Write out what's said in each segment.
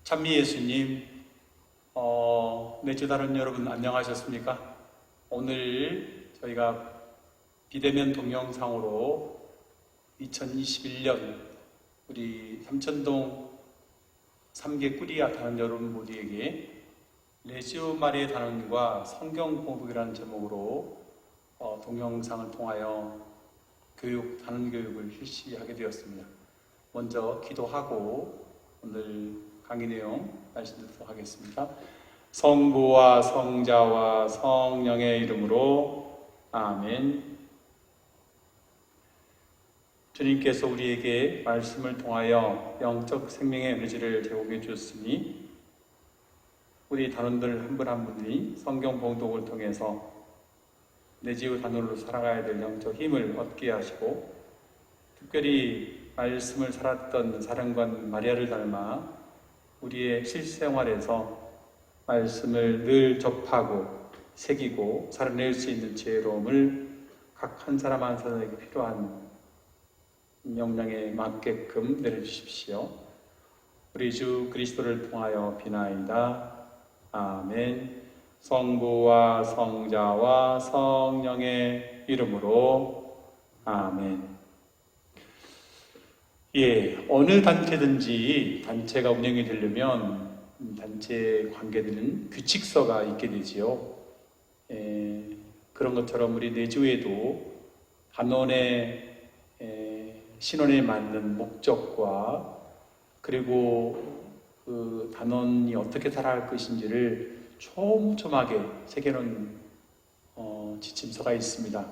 찬미 예수님, 내주다른 여러분 안녕하셨습니까? 오늘 저희가 비대면 동영상으로 2021년 우리 삼천동 삼계 꾸리아 단원 여러분 모두에게 레지오 마리의 단원과 성경 공독이라는 제목으로 동영상을 통하여 단원 교육을 실시하게 되었습니다. 먼저 기도하고 오늘 강의 내용 말씀 듣도록 하겠습니다. 성부와 성자와 성령의 이름으로 아멘. 주님께서 우리에게 말씀을 통하여 영적 생명의 에너지를 제공해 주셨으니 우리 단원들 한 분 한 분이 성경 봉독을 통해서 내지의 단원으로 살아가야 될 영적 힘을 얻게 하시고, 특별히 말씀을 살았던 사령관 마리아를 닮아 우리의 실생활에서 말씀을 늘 접하고 새기고 살아낼 수 있는 지혜로움을 각 한 사람 한 사람에게 필요한 역량에 맞게끔 내려주십시오. 우리 주 그리스도를 통하여 비나이다. 아멘. 성부와 성자와 성령의 이름으로 아멘. 어느 단체든지 단체가 운영이 되려면 단체 관계되는 규칙서가 있게 되지요. 그런 것처럼 우리 내주에도 단원의 신원에 맞는 목적과 그리고 그 단원이 어떻게 살아갈 것인지를 촘촘하게 새겨놓은 지침서가 있습니다.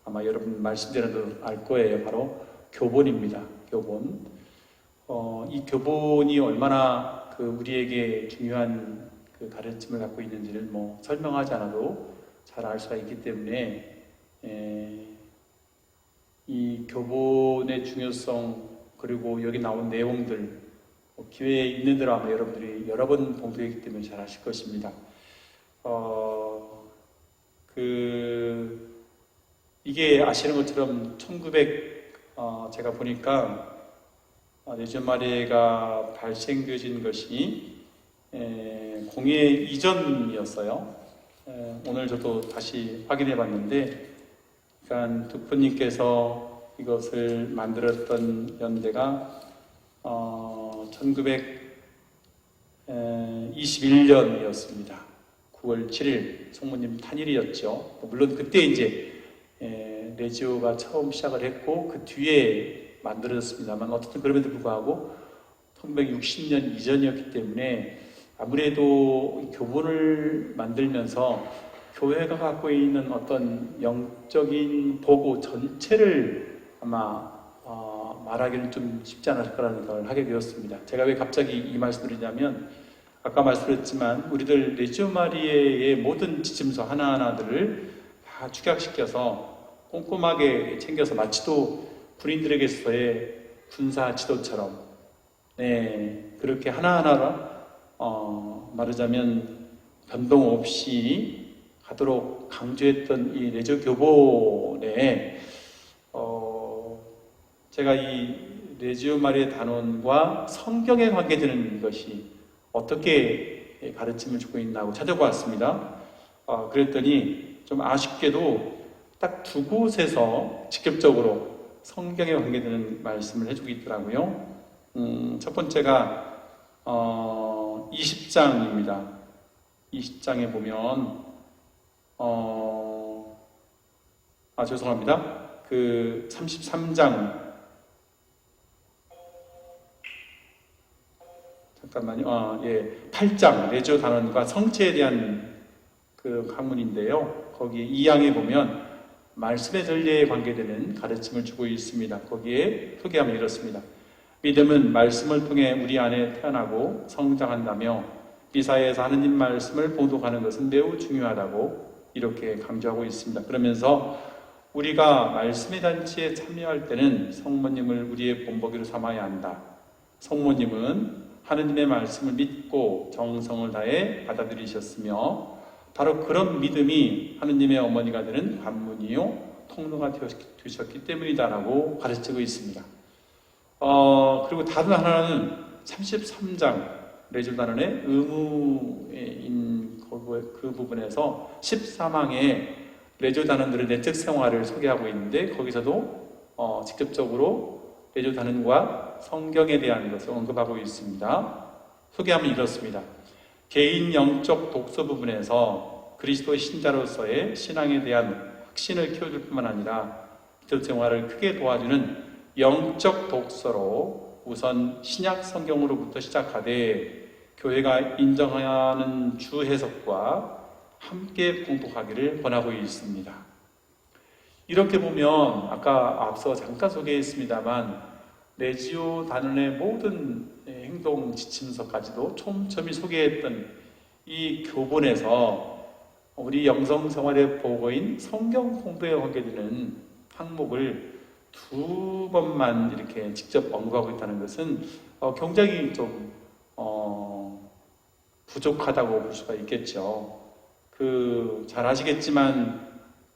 아마 여러분 말씀드려도 알 거예요. 바로 교본입니다. 교본. 이 교본이 얼마나 우리에게 중요한 가르침을 갖고 있는지를 설명하지 않아도 잘 알 수가 있기 때문에 이 교본의 중요성, 그리고 여기 나온 내용들 기회에 있는 대로 아마 여러분들이 여러 번 공부했기 때문에 잘 아실 것입니다. 이게 아시는 것처럼 제가 보니까 레지오 마리아가 발생되어진 것이 공예 이전이었어요. 오늘 저도 다시 확인해 봤는데, 그러니까 두프님께서 이것을 만들었던 연대가 1921년이었습니다. 9월 7일 성모님 탄일이었죠. 물론 그때 이제 레지오가 처음 시작을 했고 그 뒤에 만들어졌습니다만, 어쨌든 그럼에도 불구하고 1960년 이전이었기 때문에 아무래도 교본을 만들면서 교회가 갖고 있는 어떤 영적인 도구 전체를 아마 말하기는 좀 쉽지 않을 거라는 걸 하게 되었습니다. 제가 왜 갑자기 이 말씀을 드리냐면, 아까 말씀드렸지만 우리들 레지오 마리아의 모든 지침서 하나하나들을 다 축약시켜서 꼼꼼하게 챙겨서 마치도 군인들에게서의 군사 지도처럼 그렇게 하나하나 말하자면 변동 없이 하도록 강조했던 이 레지오 교본에 제가 이 레지오 마리아 단원과 성경에 관계되는 것이 어떻게 가르침을 주고 있나 고 찾아보았습니다. 그랬더니 좀 아쉽게도 딱 두 곳에서 직접적으로 성경에 관계되는 말씀을 해주고 있더라고요. 첫 번째가 20장입니다. 20장에 보면 죄송합니다. 33장 잠깐만요. 8장 레지오 단원과 성체에 대한 학문인데요. 거기 2장에 보면 말씀의 전례에 관계되는 가르침을 주고 있습니다. 거기에 소개하면 이렇습니다. 믿음은 말씀을 통해 우리 안에 태어나고 성장한다며 미사에서 하느님 말씀을 봉독하는 것은 매우 중요하다고 이렇게 강조하고 있습니다. 그러면서 우리가 말씀의 잔치에 참여할 때는 성모님을 우리의 본보기로 삼아야 한다. 성모님은 하느님의 말씀을 믿고 정성을 다해 받아들이셨으며 바로 그런 믿음이 하느님의 어머니가 되는 관문이요 통로가 되셨기 때문이다라고 가르치고 있습니다. 그리고 다른 하나는 33장 레주 단원의 의무인 그 부분에서 13항에 레주 단원들의 내적 생활을 소개하고 있는데 거기서도 직접적으로 레주 단원과 성경에 대한 것을 언급하고 있습니다. 소개하면 이렇습니다. 개인 영적 독서 부분에서 그리스도의 신자로서의 신앙에 대한 확신을 키워줄 뿐만 아니라 기도 생활을 크게 도와주는 영적 독서로 우선 신약 성경으로부터 시작하되 교회가 인정하는 주 해석과 함께 공독하기를 권하고 있습니다. 이렇게 보면 아까 앞서 잠깐 소개했습니다만 레지오 단원의 모든 행동 지침서까지도 촘촘히 소개했던 이 교본에서 우리 영성생활의 보고인 성경 공부에 관계되는 항목을 두 번만 이렇게 직접 언급하고 있다는 것은 굉장히 좀 부족하다고 볼 수가 있겠죠. 잘 아시겠지만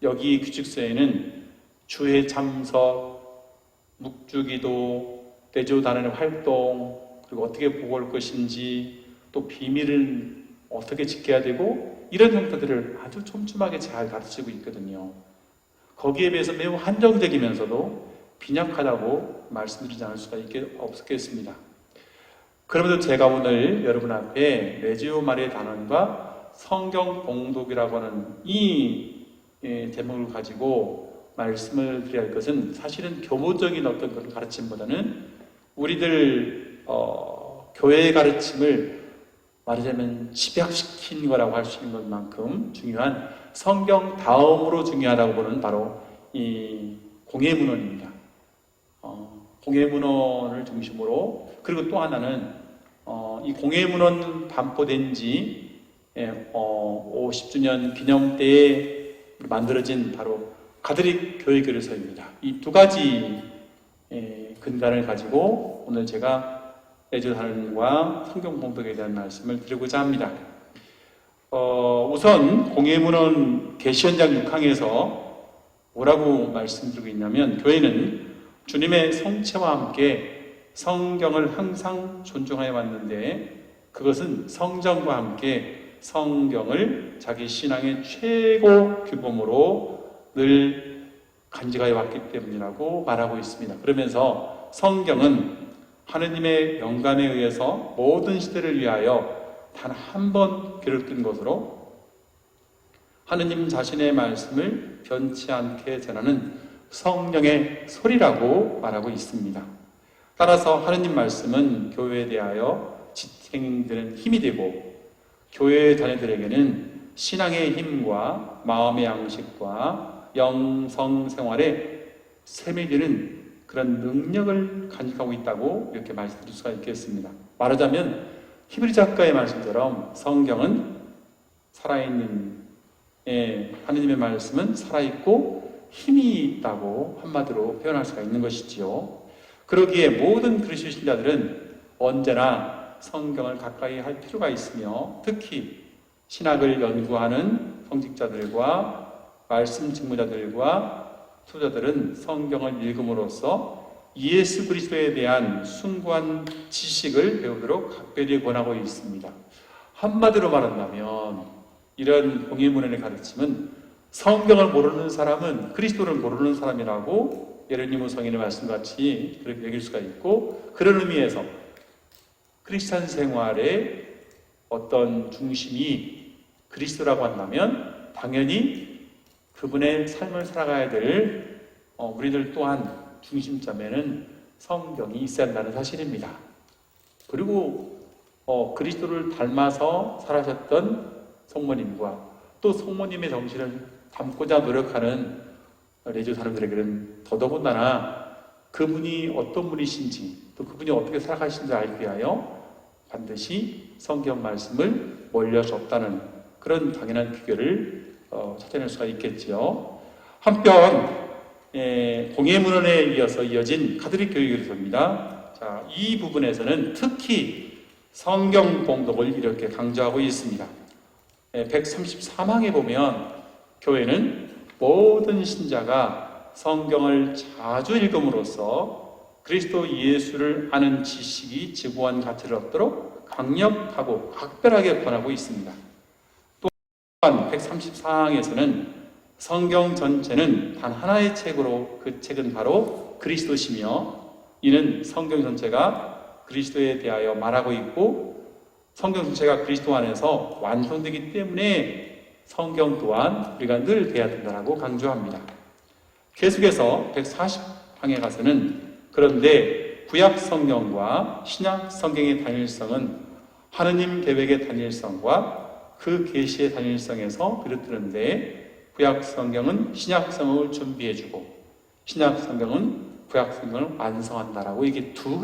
여기 규칙서에는 주의 참석, 묵주기도, 레지오 단원의 활동, 그리고 어떻게 보고할 것인지, 또 비밀을 어떻게 지켜야 되고 이런 형태들을 아주 촘촘하게 잘 가르치고 있거든요. 거기에 비해서 매우 한정적이면서도 빈약하다고 말씀드리지 않을 수가 없겠습니다. 그럼에도 제가 오늘 여러분 앞에 레지오 말의 단원과 성경 봉독이라고 하는 이 제목을 가지고 말씀을 드려야 할 것은 사실은 교보적인 어떤 그런 가르침보다는 우리들 교회의 가르침을 말하자면 집약시킨 거라고 할 수 있는 것만큼 중요한 성경 다음으로 중요하다고 보는 바로 이 공예문헌입니다. 공예문헌을 중심으로, 그리고 또 하나는 이 공예문헌 반포된 지 50주년 기념 때에 만들어진 바로 가톨릭 교회 교리서입니다. 이 두 가지 근간을 가지고 오늘 제가 레지오 단원과 성경 봉독에 대한 말씀을 드리고자 합니다. 우선 공예문헌 계시현장 6항에서 뭐라고 말씀드리고 있냐면, 교회는 주님의 성체와 함께 성경을 항상 존중하여 왔는데 그것은 성전과 함께 성경을 자기 신앙의 최고 규범으로 늘 간직하여 왔기 때문이라고 말하고 있습니다. 그러면서 성경은 하느님의 영감에 의해서 모든 시대를 위하여 단 한 번 기록된 것으로 하느님 자신의 말씀을 변치 않게 전하는 성령의 소리라고 말하고 있습니다. 따라서 하느님 말씀은 교회에 대하여 지탱되는 힘이 되고 교회 자녀들에게는 신앙의 힘과 마음의 양식과 영성생활에 세밀되는 그런 능력을 간직하고 있다고 이렇게 말씀드릴 수가 있겠습니다. 말하자면 히브리 작가의 말씀처럼 성경은 살아있는, 하느님의 말씀은 살아있고 힘이 있다고 한마디로 표현할 수가 있는 것이지요. 그러기에 모든 그리스도 신자들은 언제나 성경을 가까이 할 필요가 있으며, 특히 신학을 연구하는 성직자들과 말씀 직무자들과 투자들은 성경을 읽음으로써 예수 그리스도에 대한 숭고한 지식을 배우도록 각별히 권하고 있습니다. 한마디로 말한다면 이런 공예문헌의 가르침은 성경을 모르는 사람은 그리스도를 모르는 사람이라고 예레미야 성인의 말씀같이 그렇게 여길 수가 있고, 그런 의미에서 크리스찬 생활의 어떤 중심이 그리스도라고 한다면 당연히 그분의 삶을 살아가야 될 우리들 또한 중심점에는 성경이 있어야 한다는 사실입니다. 그리고 그리스도를 닮아서 살아셨던 성모님과 또 성모님의 정신을 담고자 노력하는 레지오 사람들에게는 더더군다나 그분이 어떤 분이신지 또 그분이 어떻게 살아가시는지 알기 위하여 반드시 성경 말씀을 멀리할 수 없다는 그런 당연한 비결을 찾아낼 수가 있겠지요. 한편 공예문헌에 이어서 이어진 가톨릭 교회 교리서입니다. 자, 이 부분에서는 특히 성경 봉독을 이렇게 강조하고 있습니다. 133항에 보면 교회는 모든 신자가 성경을 자주 읽음으로써 그리스도 예수를 아는 지식이 지구한 가치를 얻도록 강력하고 각별하게 권하고 있습니다. 또한 134항에서는 성경 전체는 단 하나의 책으로, 그 책은 바로 그리스도시며 이는 성경 전체가 그리스도에 대하여 말하고 있고 성경 전체가 그리스도 안에서 완성되기 때문에 성경 또한 우리가 늘 배워야 된다고 강조합니다. 계속해서 140항에 가서는 그런데 구약 성경과 신약 성경의 단일성은 하느님 계획의 단일성과 그 계시의 단일성에서 비롯되는데 구약 성경은 신약 성경을 준비해주고 신약 성경은 구약 성경을 완성한다라고 이게 두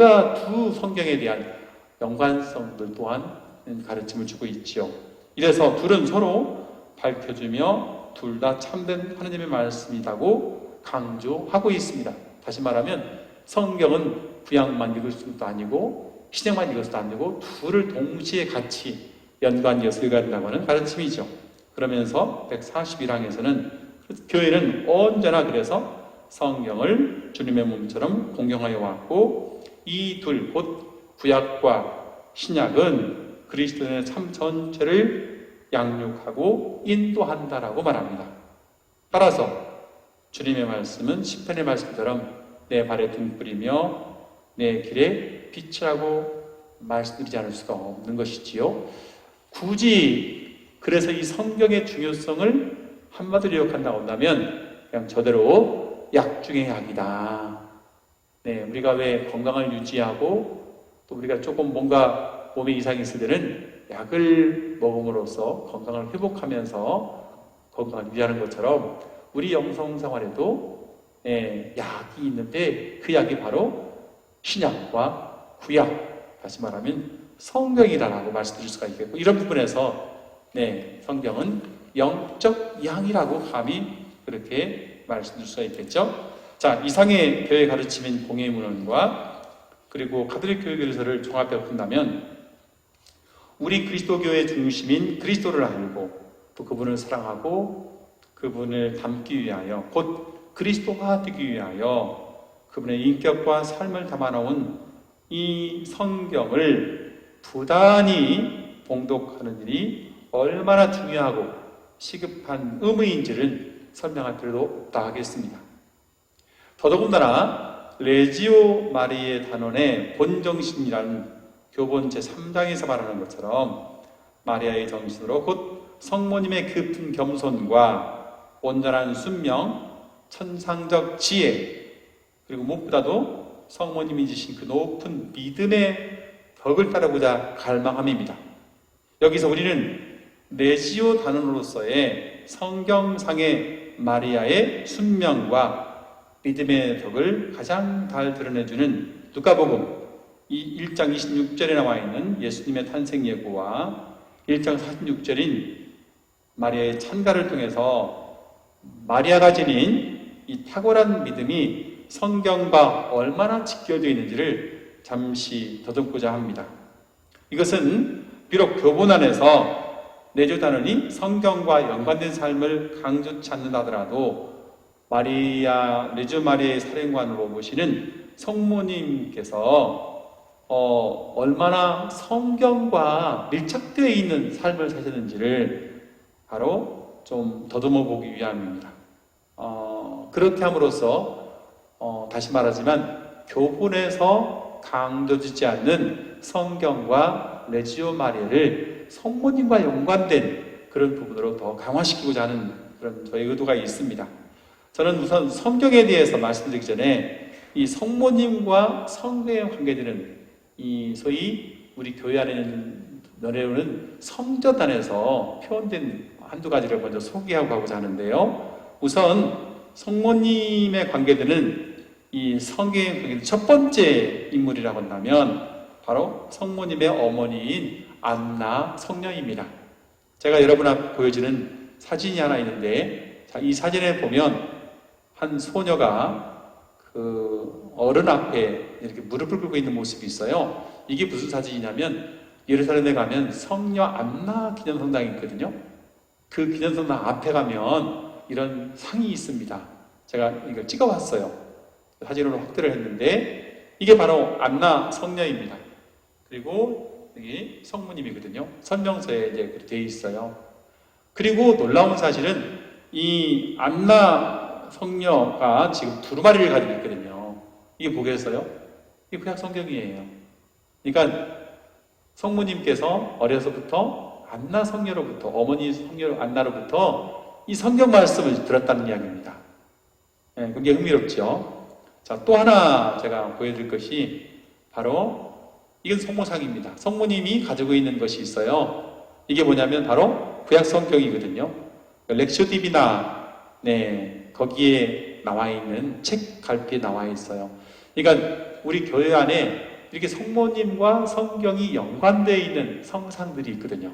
성경에 대한 연관성들 또한 가르침을 주고 있지요. 이래서 둘은 서로 밝혀주며 둘 다 참된 하느님의 말씀이라고 강조하고 있습니다. 다시 말하면 성경은 구약만 읽을 수도 아니고 신약만 읽을 수도 아니고 둘을 동시에 같이 연관이어서 읽어야 된다고 하는 가르침이죠. 그러면서 141항에서는 교회는 언제나 그래서 성경을 주님의 몸처럼 공경하여 왔고 이 둘 곧 구약과 신약은 그리스도인의 삶 전체를 양육하고 인도한다라고 말합니다. 따라서 주님의 말씀은 시편의 말씀처럼 내 발에 등불이며 내 길에 빛이라고 말씀드리지 않을 수가 없는 것이지요. 굳이 그래서 이 성경의 중요성을 한마디로 요약한다고 한다면 그냥 저대로 약 중의 약이다. 우리가 왜 건강을 유지하고 또 우리가 조금 뭔가 몸에 이상이 있을 때는 약을 먹음으로써 건강을 회복하면서 건강을 유지하는 것처럼 우리 영성생활에도 약이 있는데 그 약이 바로 신약과 구약, 다시 말하면 성경이라고 말씀드릴 수가 있겠고 이런 부분에서 성경은 영적 양이라고 감히 그렇게 말씀드릴 수가 있겠죠. 자, 이상의 교회 가르침인 공예문헌과 그리고 가톨릭 교회 교리서를 종합해 본다면 우리 그리스도교의 중심인 그리스도를 알고 또 그분을 사랑하고 그분을 닮기 위하여 곧 그리스도가 되기 위하여 그분의 인격과 삶을 담아놓은 이 성경을 부단히 봉독하는 일이 얼마나 중요하고 시급한 의무인지를 설명할 필요도 없다 하겠습니다. 더더군다나 레지오 마리의 단원의 본정신이라는 교본 제3장에서 말하는 것처럼 마리아의 정신으로 곧 성모님의 깊은 겸손과 온전한 순명, 천상적 지혜 그리고 무엇보다도 성모님이 지신 그 높은 믿음의 덕을 따르고자 갈망함입니다. 여기서 우리는 레지오 단원으로서의 성경상의 마리아의 순명과 믿음의 덕을 가장 잘 드러내주는 누가복음 이 1장 26절에 나와 있는 예수님의 탄생 예고와 1장 46절인 마리아의 찬가를 통해서 마리아가 지닌 이 탁월한 믿음이 성경과 얼마나 직결되어 있는지를 잠시 더듬고자 합니다. 이것은 비록 교본 안에서 레지오 단원이 성경과 연관된 삶을 강조치 않는다 하더라도 레지오 마리아의 사령관으로 모시는 성모님께서 얼마나 성경과 밀착되어 있는 삶을 사셨는지를 바로 좀 더듬어 보기 위함입니다. 그렇게 함으로써 다시 말하지만 교본에서 강조되지 않는 성경과 레지오 마리아를 성모님과 연관된 그런 부분으로 더 강화시키고자 하는 그런 저의 의도가 있습니다. 저는 우선 성경에 대해서 말씀드리기 전에 이 성모님과 성경에 관계되는 이 소위 우리 교회 안에 내려오는 성전단에서 표현된 한두 가지를 먼저 소개하고 가고자 하는데요. 우선 성모님에 관계되는 이 성경에 관계되는 첫 번째 인물이라고 한다면 바로 성모님의 어머니인 안나 성녀입니다. 제가 여러분 앞에 보여주는 사진이 하나 있는데 이 사진에 보면 한 소녀가 그 어른 앞에 이렇게 무릎을 꿇고 있는 모습이 있어요. 이게 무슨 사진이냐면 예루살렘에 가면 성녀 안나 기념성당이 있거든요. 그 기념성당 앞에 가면 이런 상이 있습니다. 제가 이걸 찍어봤어요. 사진으로 확대를 했는데 이게 바로 안나 성녀입니다. 그리고 여기 성모님이거든요. 설명서에 이제 그렇게 되어 있어요. 그리고 놀라운 사실은 이 안나 성녀가 지금 두루마리를 가지고 있거든요. 이게 뭐겠어요? 이게 구약 성경이에요. 그러니까 성모님께서 어려서부터 안나 성녀로부터, 어머니 성녀 안나로부터 이 성경 말씀을 들었다는 이야기입니다. 네, 굉장히 흥미롭죠. 자, 또 하나 제가 보여드릴 것이 바로 이건 성모상입니다. 성모님이 가지고 있는 것이 있어요. 이게 뭐냐면 바로 구약 성경이거든요. 렉시오 디비나, 네, 거기에 나와 있는 책 갈피에 나와 있어요. 그러니까 우리 교회 안에 이렇게 성모님과 성경이 연관되어 있는 성상들이 있거든요.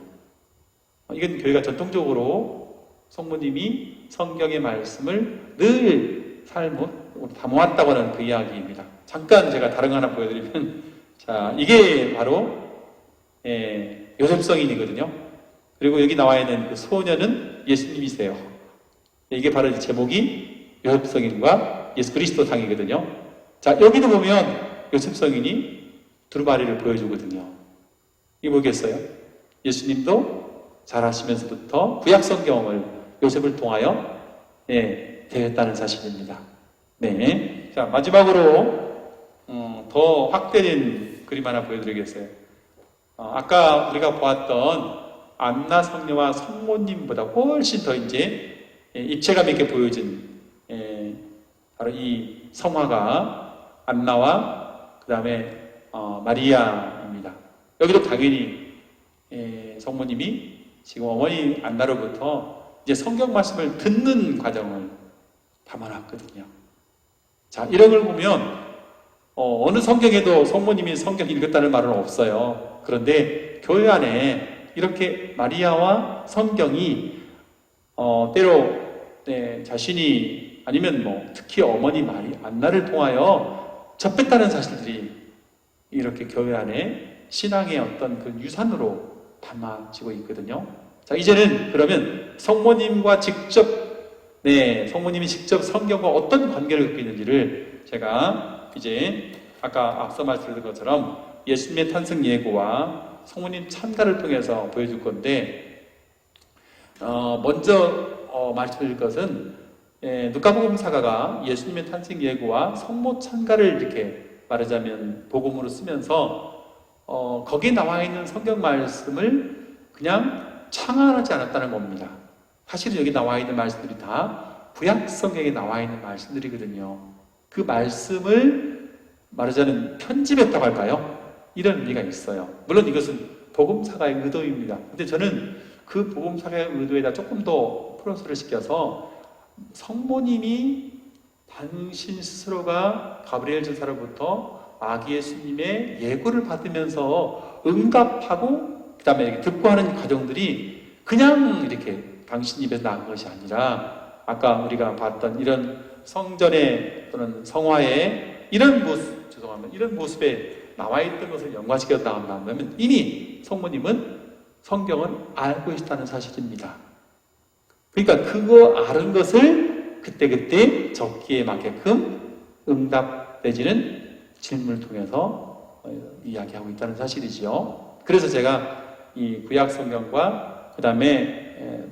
이건 교회가 전통적으로 성모님이 성경의 말씀을 늘 삶으로 담아왔다고 하는 그 이야기입니다. 잠깐 제가 다른 거 하나 보여드리면, 자, 이게 바로 요셉 성인이거든요. 그리고 여기 나와 있는 그 소녀는 예수님이세요. 이게 바로 제목이 요셉 성인과 예수 그리스도 상이거든요. 자, 여기도 보면 요셉 성인이 두루마리를 보여주거든요. 이게 뭐겠어요? 예수님도 자라시면서부터 구약 성경을 요셉을 통하여 대했다는 사실입니다. 네. 자, 마지막으로 더 확대된 그림 하나 보여드리겠어요. 아까 우리가 보았던 안나 성녀와 성모님보다 훨씬 더 이제 입체감 있게 보여진 바로 이 성화가 안나와 그 다음에 마리아입니다. 여기도 당연히 성모님이 지금 어머니 안나로부터 이제 성경 말씀을 듣는 과정을 담아놨거든요. 자, 이런 걸 보면 어느 성경에도 성모님이 성경 읽었다는 말은 없어요. 그런데 교회 안에 이렇게 마리아와 성경이 때로 자신이 아니면 뭐 특히 어머니 안나를 통하여 접했다는 사실들이 이렇게 교회 안에 신앙의 어떤 그 유산으로 담아지고 있거든요. 자, 이제는 그러면 성모님과 직접, 성모님이 직접 성경과 어떤 관계를 갖고 있는지를 제가 이제 아까 앞서 말씀드린 것처럼 예수님의 탄생 예고와 성모님 찬가를 통해서 보여줄 건데, 먼저 말씀드릴 것은 누가복음 사가가 예수님의 탄생 예고와 성모 찬가를 이렇게 말하자면 복음으로 쓰면서 거기에 나와 있는 성경 말씀을 그냥 창안하지 않았다는 겁니다. 사실은 여기 나와 있는 말씀들이 다 구약 성경에 나와 있는 말씀들이거든요. 그 말씀을 말하자면 편집했다고 할까요? 이런 의미가 있어요. 물론 이것은 복음사가의 의도입니다. 근데 저는 그 복음사가의 의도에다 조금 더 플러스를 시켜서 성모님이 당신 스스로가 가브리엘 전사로부터 아기 예수님의 예고를 받으면서 응답하고 그 다음에 이렇게 듣고 하는 과정들이 그냥 이렇게 당신 입에서 나온 것이 아니라 아까 우리가 봤던 이런 성전의 또는 성화의 이런 모습, 죄송합니다. 이런 모습에 나와 있던 것을 연관시켜 나온다면 이미 성모님은 성경을 알고 있다는 사실입니다. 그러니까 그거 아는 것을 그때그때 적기에 맞게끔 응답 내지는 질문을 통해서 이야기하고 있다는 사실이지요. 그래서 제가 이 구약 성경과 그 다음에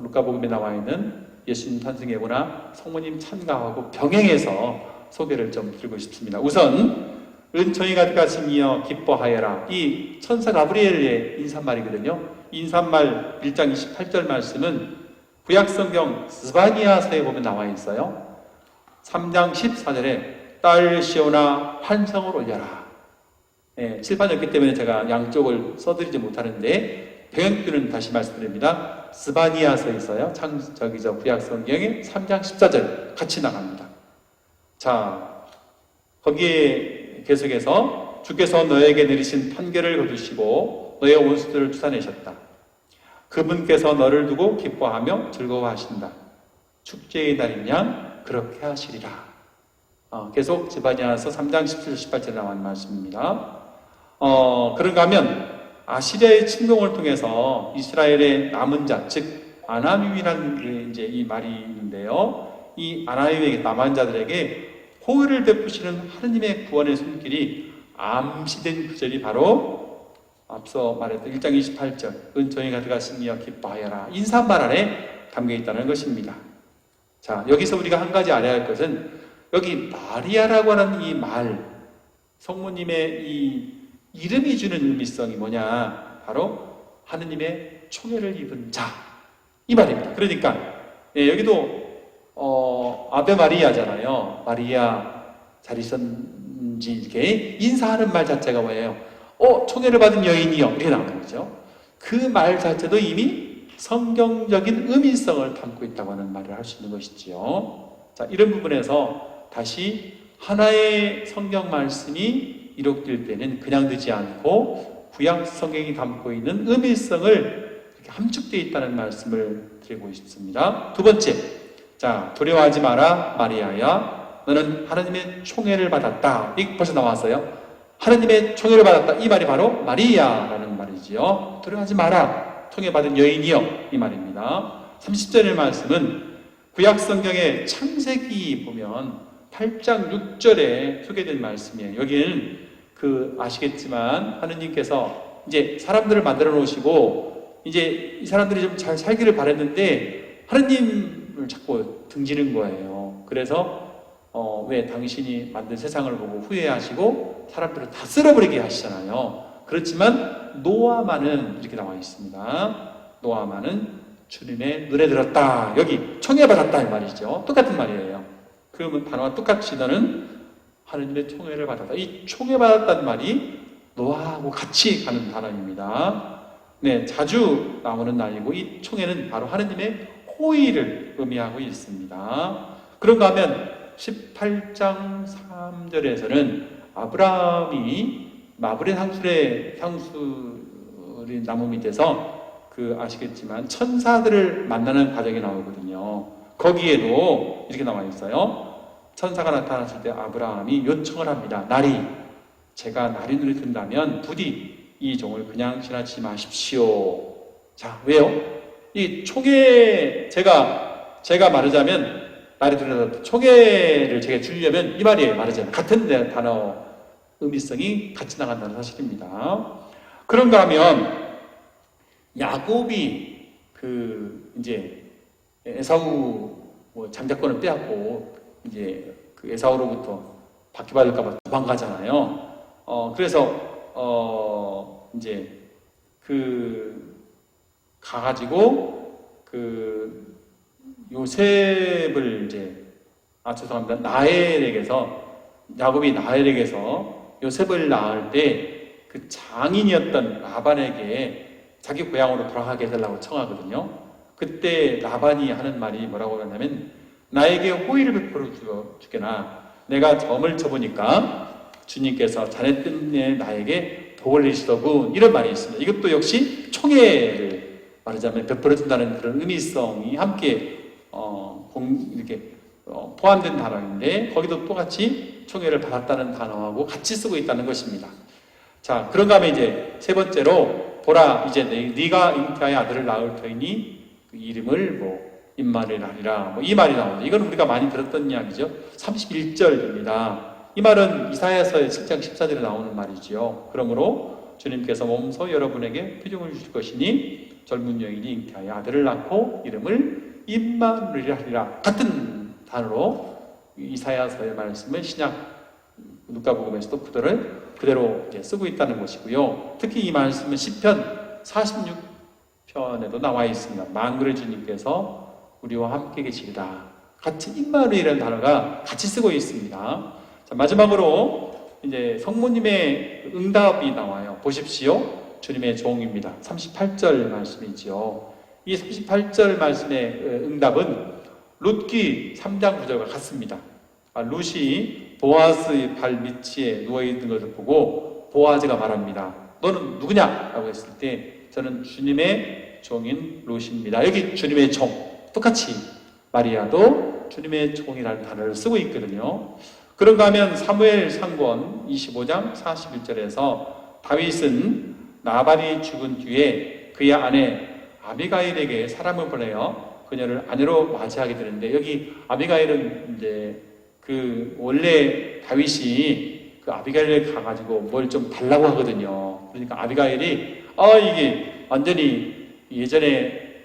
루카복음에 나와 있는 예수님 탄생 예고나 성모님 찬가하고 병행해서 소개를 좀 드리고 싶습니다. 우선 은총이 가득하신 이여 기뻐하여라. 이 천사 가브리엘의 인사말이거든요. 인사말 1장 28절 말씀은 구약성경 스바니아서에 보면 나와 있어요. 3장 14절에 딸 시오나 환성을 올려라. 칠판이었기 때문에 제가 양쪽을 써드리지 못하는데 병역규는 다시 말씀드립니다. 스바니아서에 있어요. 구약성경의 3장 14절 같이 나갑니다. 자, 거기에 계속해서 주께서 너에게 내리신 판결을 거두시고 너의 원수들을 쫓아내셨다. 그분께서 너를 두고 기뻐하며 즐거워하신다. 축제의 날인 양 그렇게 하시리라. 계속 스바니아서 3장 17절 18절에 나온 말씀입니다. 그런가 하면 아시리아의 침공을 통해서 이스라엘의 남은 자, 즉 아나위라는 이제 이 말이 있는데요. 이 아나위의 남은 자들에게 호의를 베푸시는 하느님의 구원의 손길이 암시된 구절이 바로 앞서 말했던 1장 28절 은총이 가득하시며 기뻐하여라 인사말 안에 담겨 있다는 것입니다. 자, 여기서 우리가 한 가지 알아야 할 것은 여기 마리아라고 하는 이 말, 성모님의 이 이름이 주는 의미성이 뭐냐? 바로 하느님의 총애를 입은 자, 이 말입니다. 그러니까 여기도 아베 마리아잖아요. 마리아 잘 있었는지 이렇게 인사하는 말 자체가 뭐예요? 총애를 받은 여인이요, 이렇게 나오는 거죠. 그 말 자체도 이미 성경적인 의미성을 담고 있다고 하는 말을 할 수 있는 것이지요. 자, 이런 부분에서 다시 하나의 성경 말씀이 기록될 때는 그냥 되지 않고 구약 성경이 담고 있는 의미성을 이렇게 함축되어 있다는 말씀을 드리고 싶습니다. 두 번째, 자, 두려워하지 마라 마리아야, 너는 하나님의 총애를 받았다. 이게 벌써 나왔어요. 하나님의 총애를 받았다. 이 말이 바로 마리아라는 말이지요. 두려워하지 마라, 총애받은 여인이여, 이 말입니다. 30절의 말씀은 구약 성경의 창세기 보면 8장 6절에 소개된 말씀이에요. 여기는 아시겠지만 하느님께서 이제 사람들을 만들어 놓으시고 이제 이 사람들이 좀 잘 살기를 바랬는데 하느님을 자꾸 등지는 거예요. 그래서 왜 당신이 만든 세상을 보고 후회하시고 사람들을 다 쓸어버리게 하시잖아요. 그렇지만 노아만은 이렇게 나와 있습니다. 노아만은 주님의 눈에 들었다. 여기 총애받았다 이 말이죠. 똑같은 말이에요. 그러면 단어와 똑같이 너는 하느님의 총애를 받았다. 이 총애받았다는 말이 노아하고 같이 가는 단어입니다. 네, 자주 나오는 말이고 이 총애는 바로 하느님의 호의를 의미하고 있습니다. 그런가 하면 18장 3절에서는 아브라함이 마브레 상수리 나무 밑에서 아시겠지만 천사들을 만나는 과정이 나오거든요. 거기에도 이렇게 나와 있어요. 천사가 나타났을 때 아브라함이 요청을 합니다. 제가 날이 눈에 든다면 부디 이 종을 그냥 지나치지 마십시오. 자, 왜요? 이 총애, 제가 말하자면 날이 들어서 총애를 제가 주려면 이 말이에요. 말하자면 같은 단어 의미성이 같이 나간다는 사실입니다. 그런가 하면 야곱이 이제 에사우 장자권을 빼앗고 이제 에사우로부터 박해받을까봐 도망가잖아요. 그래서 이제 가가지고 요셉을 이제 죄송합니다. 야곱이 나엘에게서 요셉을 낳을 때 그 장인이었던 라반에게 자기 고향으로 돌아가게 해달라고 청하거든요. 그때 라반이 하는 말이 뭐라고 하냐면 나에게 호의를 베풀어 주게나 내가 점을 쳐보니까 주님께서 자네 때문에 나에게 복을 내시더군, 이런 말이 있습니다. 이것도 역시 총애를 말하자면 베풀어준다는 그런 의미성이 함께 이렇게 포함된 단어인데 거기도 똑같이 총애를 받았다는 단어하고 같이 쓰고 있다는 것입니다. 자, 그런가 하면 이제 세 번째로 보라 이제 네가 잉태하여 아들을 낳을 터이니 그 이름을 임마누엘 하리라, 이 말이 나오죠. 이건 우리가 많이 들었던 이야기죠. 31절입니다. 이 말은 이사야서의 7장 14절에 나오는 말이지요. 그러므로 주님께서 몸소 여러분에게 표징을 주실 것이니 젊은 여인이 잉태하여 아들을 낳고 이름을 임마누엘 하리라. 같은 단어로 이사야서의 말씀을 신약 누가복음에서도 그대로 이제 쓰고 있다는 것이고요. 특히 이 말씀은 시편 46편에도 나와 있습니다. 만군의 주님께서 우리와 함께 계시리라. 같이 임마누엘이라는 단어가 같이 쓰고 있습니다. 자, 마지막으로 이제 성모님의 응답이 나와요. 보십시오. 주님의 종입니다. 38절 말씀이지요. 이 38절 말씀의 응답은 룻기 3장 9절과 같습니다. 룻이 보아스의 발 밑에 누워있는 것을 보고 보아즈가 말합니다. 너는 누구냐? 라고 했을 때 저는 주님의 종인 룻입니다. 여기 주님의 종, 똑같이 마리아도 주님의 종이라는 단어를 쓰고 있거든요. 그런가 하면 사무엘 상권 25장 41절에서 다윗은 나발이 죽은 뒤에 그의 아내 아비가일에게 사람을 보내어 그녀를 아내로 맞이하게 되는데, 여기 아비가일은 이제 원래 다윗이 아비가일에 가가지고 뭘 좀 달라고 하거든요. 그러니까 아비가일이 이게 완전히 예전에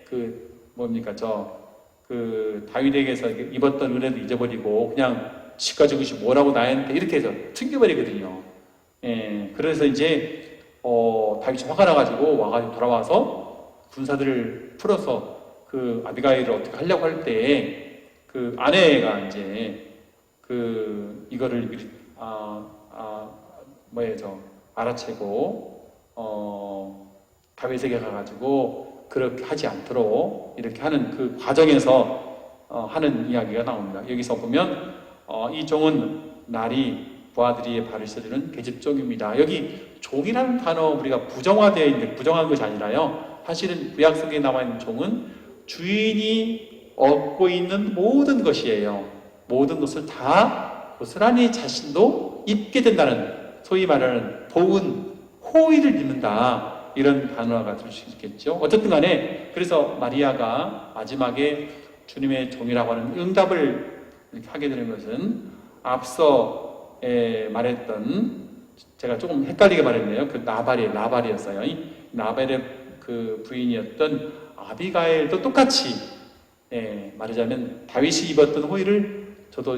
다윗에게서 입었던 은혜도 잊어버리고 그냥 지 가진 것이 뭐라고 나한테 이렇게 해서 튕겨버리거든요. 예, 그래서 이제 다윗이 화가 나가지고 와가지고 돌아와서 군사들을 풀어서 그 아비가일을 어떻게 하려고 할 때에 그 아내가 이제 이거를 알아채고 다윗에게 가가지고 그렇게 하지 않도록 이렇게 하는 그 과정에서 하는 이야기가 나옵니다. 여기서 보면 이 종은 날이 부하들이의 발을 씻어주는 계집종입니다. 여기 종이라는 단어 우리가 부정화되어 있는데 부정한 것이 아니라요. 사실은 구약 성경에 나와 있는 종은 주인이 얻고 있는 모든 것이에요. 모든 것을 다 고스란히 자신도 입게 된다는, 소위 말하는 복은 호의를 입는다, 이런 단어가 될 수 있겠죠. 어쨌든 간에 그래서 마리아가 마지막에 주님의 종이라고 하는 응답을 이렇게 하게 되는 것은 앞서 말했던, 제가 조금 헷갈리게 말했네요. 그 나발이었어요. 이 나발의 그 부인이었던 아비가일도 똑같이 말하자면 다윗이 입었던 호의를 저도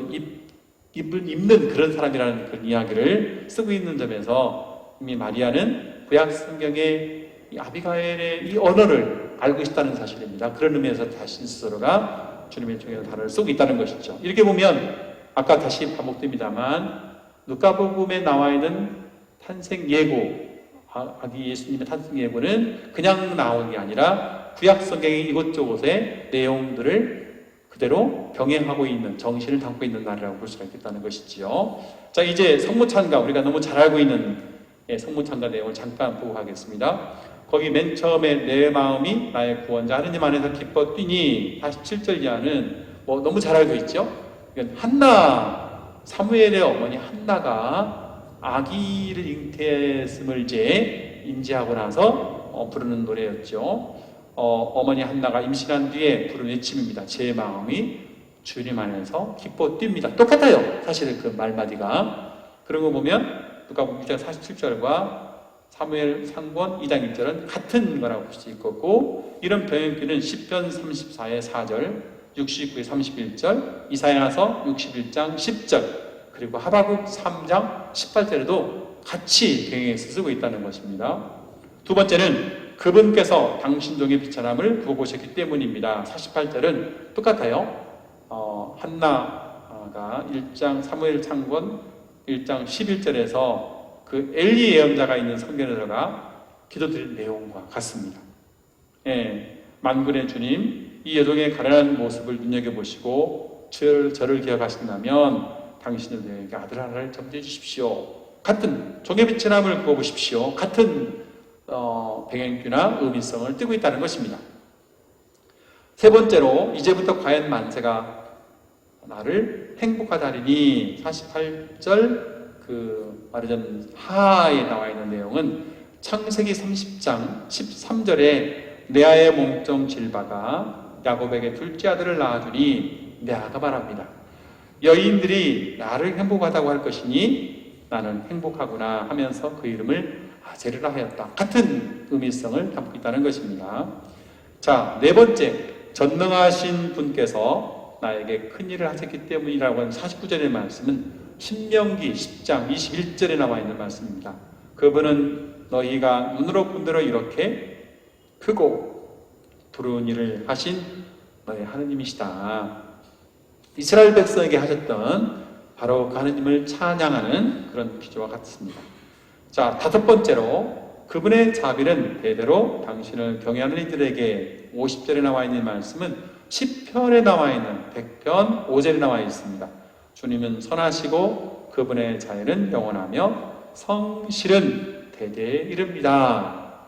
입는 그런 사람이라는 그런 이야기를 쓰고 있는 점에서 이미 마리아는 구약 성경의 이 아비가일의 이 언어를 알고 있다는 사실입니다. 그런 의미에서 자신 스스로가 주님의 종이라는 단어를 쓰고 있다는 것이죠. 이렇게 보면 아까 다시 반복됩니다만 누가복음에 나와 있는 탄생 예고, 아기 예수님의 탄생 예고는 그냥 나온 게 아니라 구약 성경의 이곳저곳의 내용들을 그대로 병행하고 있는, 정신을 담고 있는 날이라고 볼 수가 있겠다는 것이지요. 자, 이제 성모찬가, 우리가 너무 잘 알고 있는 성모찬가 내용을 잠깐 보고 가겠습니다. 거기 맨 처음에 내 마음이 나의 구원자 하느님 안에서 기뻐 뛰니 47절 이하는 너무 잘 알고 있죠. 한나, 사무엘의 어머니 한나가 아기를 잉태했음을 이제 인지하고 나서 부르는 노래였죠. 어머니 한나가 임신한 뒤에 부른 외침입니다. 제 마음이 주님 안에서 기뻐 뜁니다. 똑같아요. 사실은 그 말마디가. 그런 거 보면 누가복음 1장 47절과 사무엘 상권 2장 1절은 같은 거라고 볼 수 있고, 이런 병행기는 시편 34의 4절, 69의 31절, 이사야서 61장 10절, 그리고 하박국 3장 18절에도 같이 병행해서 쓰고 있다는 것입니다. 두 번째는 그분께서 당신 종의 비천함을 구워보셨기 때문입니다. 48절은 똑같아요. 한나가 1장 사무엘 창권 1장 11절에서 그 엘리 예언자가 있는 성전에 들어가 기도드린 내용과 같습니다. 만군의 주님, 이 여종의 가련한 모습을 눈여겨보시고 저를 기억하신다면 당신의 저에게 아들 하나를 점지해 주십시오. 같은 종의 비천함을 구워보십시오. 같은 병행규나 의미성을 띠고 있다는 것입니다. 세 번째로, 이제부터 과연 만세가 나를 행복하다 하리니 48절 말하자면 하에 나와 있는 내용은 창세기 30장 13절에 레아의 몸종 질바가 야곱에게 둘째 아들을 낳아주니 레아가 말합니다. 여인들이 나를 행복하다고 할 것이니 나는 행복하구나 하면서 그 이름을 아제르라 하였다. 같은 의미성을 담고 있다는 것입니다. 자, 네 번째, 전능하신 분께서 나에게 큰 일을 하셨기 때문이라고 하는 49절의 말씀은 신명기 10장 21절에 나와 있는 말씀입니다. 그분은 너희가 눈으로 본 대로 이렇게 크고 두려운 일을 하신 너희 하느님이시다. 이스라엘 백성에게 하셨던 바로 그 하느님을 찬양하는 그런 기조와 같습니다. 자, 다섯 번째로, 그분의 자비는 대대로 당신을 경외하는 이들에게 50절에 나와 있는 말씀은 10편에 나와 있는 100편 5절에 나와 있습니다. 주님은 선하시고 그분의 자애는 영원하며 성실은 대대에 이릅니다.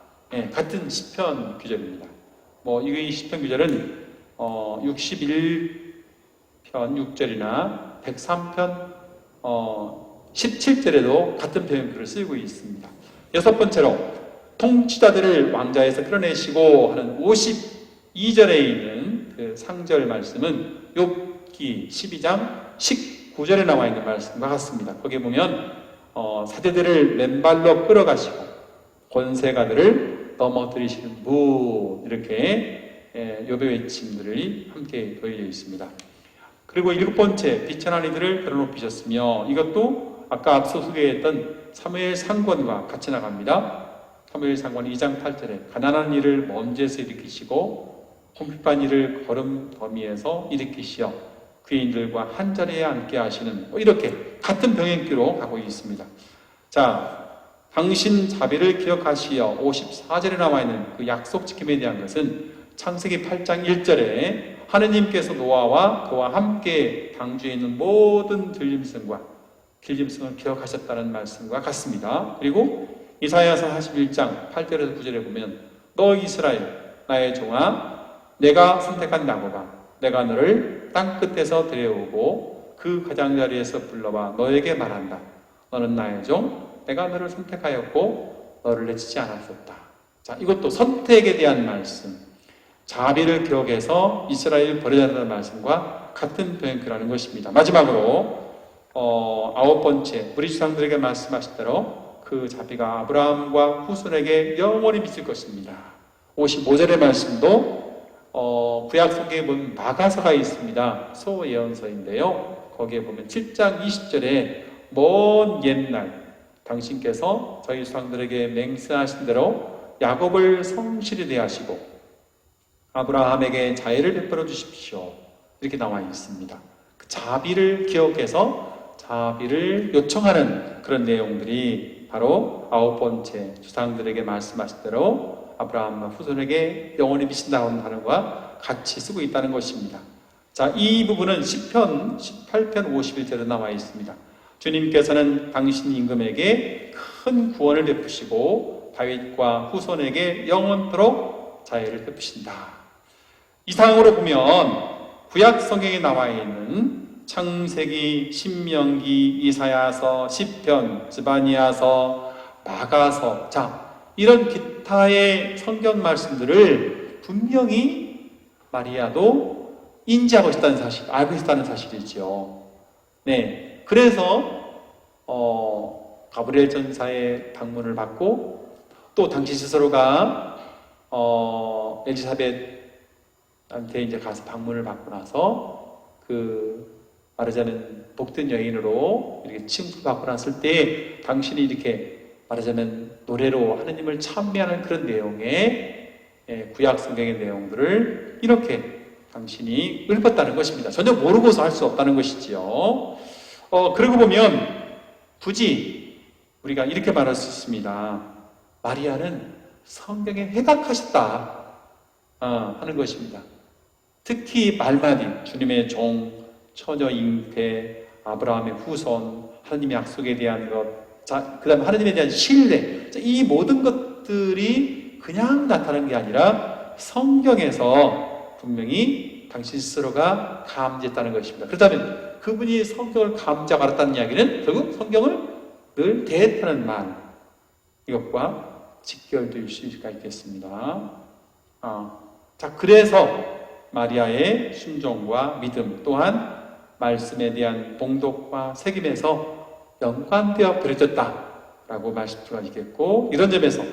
같은 10편 규절입니다. 이 10편 규절은 61편 6절이나 103편 17절에도 같은 표현들을 쓰고 있습니다. 여섯 번째로, 통치자들을 왕좌에서 끌어내시고 하는 52절에 있는 그 상절 말씀은 욥기 12장 19절에 나와 있는 말씀과 같습니다. 거기에 보면 사제들을 맨발로 끌어가시고 권세가들을 넘어뜨리시는 분, 이렇게 욥의 외침들이 함께 더해져 있습니다. 그리고 7번째, 비천한 이들을 들어높이셨으며, 이것도 아까 앞서 소개했던 사무엘 상권과 같이 나갑니다. 사무엘 상권 2장 8절에 가난한 이를 먼지에서 일으키시고 궁핍한 이를 거름 더미에서 일으키시어 귀인들과 한 자리에 앉게 하시는, 이렇게 같은 병행기로 가고 있습니다. 자, 당신 자비를 기억하시어 54절에 나와 있는 그 약속 지킴에 대한 것은 창세기 8장 1절에 하느님께서 노아와 그와 함께 방주에 있는 모든 들짐승과 길짐승을 기억하셨다는 말씀과 같습니다. 그리고 이사야서 41장 8절에서 9절에 보면 너 이스라엘 나의 종아 내가 선택한 야곱아 내가 너를 땅끝에서 데려오고 그 가장자리에서 불러와 너에게 말한다. 너는 나의 종 내가 너를 선택하였고 너를 내치지 않았었다. 자, 이것도 선택에 대한 말씀, 자비를 기억해서 이스라엘 버려진다는 말씀과 같은 병행기라는 것입니다. 마지막으로 9번째, 우리 조상들에게 말씀하신 대로 그 자비가 아브라함과 후손에게 영원히 미칠 것입니다. 55절의 말씀도 구약 성경에 보면 마가서가 있습니다. 소예언서인데요. 거기에 보면 7장 20절에 먼 옛날 당신께서 저희 조상들에게 맹세하신 대로 야곱을 성실히 대하시고 아브라함에게 자애를 베풀어 주십시오. 이렇게 나와 있습니다. 그 자비를 기억해서 자비를 요청하는 그런 내용들이 바로 9번째 조상들에게 말씀하신 대로 아브라함과 후손에게 영원히 미친다는 단어와 같이 쓰고 있다는 것입니다. 자, 이 부분은 시편 18편 51절에 나와 있습니다. 주님께서는 당신 임금에게 큰 구원을 베푸시고 다윗과 후손에게 영원토록 자애를 베푸신다. 이상으로 보면 구약 성경에 나와 있는 창세기, 신명기, 이사야서, 시편, 스바니야서, 마가서, 자, 이런 기타의 성경 말씀들을 분명히 마리아도 인지하고 있다는 사실, 알고 있다는 사실이죠. 네, 그래서 가브리엘 전사의 방문을 받고 또 당시 스스로가 엘리사벳한테 이제 가서 방문을 받고 나서 말하자면 복된 여인으로 이렇게 칭송을 받고 났을 때 당신이 이렇게 말하자면 노래로 하느님을 찬미하는 그런 내용의 구약 성경의 내용들을 이렇게 당신이 읊었다는 것입니다. 전혀 모르고서 할 수 없다는 것이지요. 그러고 보면 굳이 우리가 이렇게 말할 수 있습니다. 마리아는 성경에 해각하셨다 하는 것입니다. 특히 말마디 주님의 종, 처녀 잉태, 아브라함의 후손, 하나님의 약속에 대한 것, 그 다음에 하나님에 대한 신뢰, 이 모든 것들이 그냥 나타나는 게 아니라 성경에서 분명히 당신 스스로가 감지했다는 것입니다. 그렇다면 그분이 성경을 감지하고 알았다는 이야기는 결국 성경을 늘 대했다는 말, 이것과 직결될 수가 있겠습니다. 자, 그래서 마리아의 순종과 믿음 또한 말씀에 대한 봉독과 책임에서 연관되어 버려졌다라고 말씀 수가 있겠고, 이런 점에서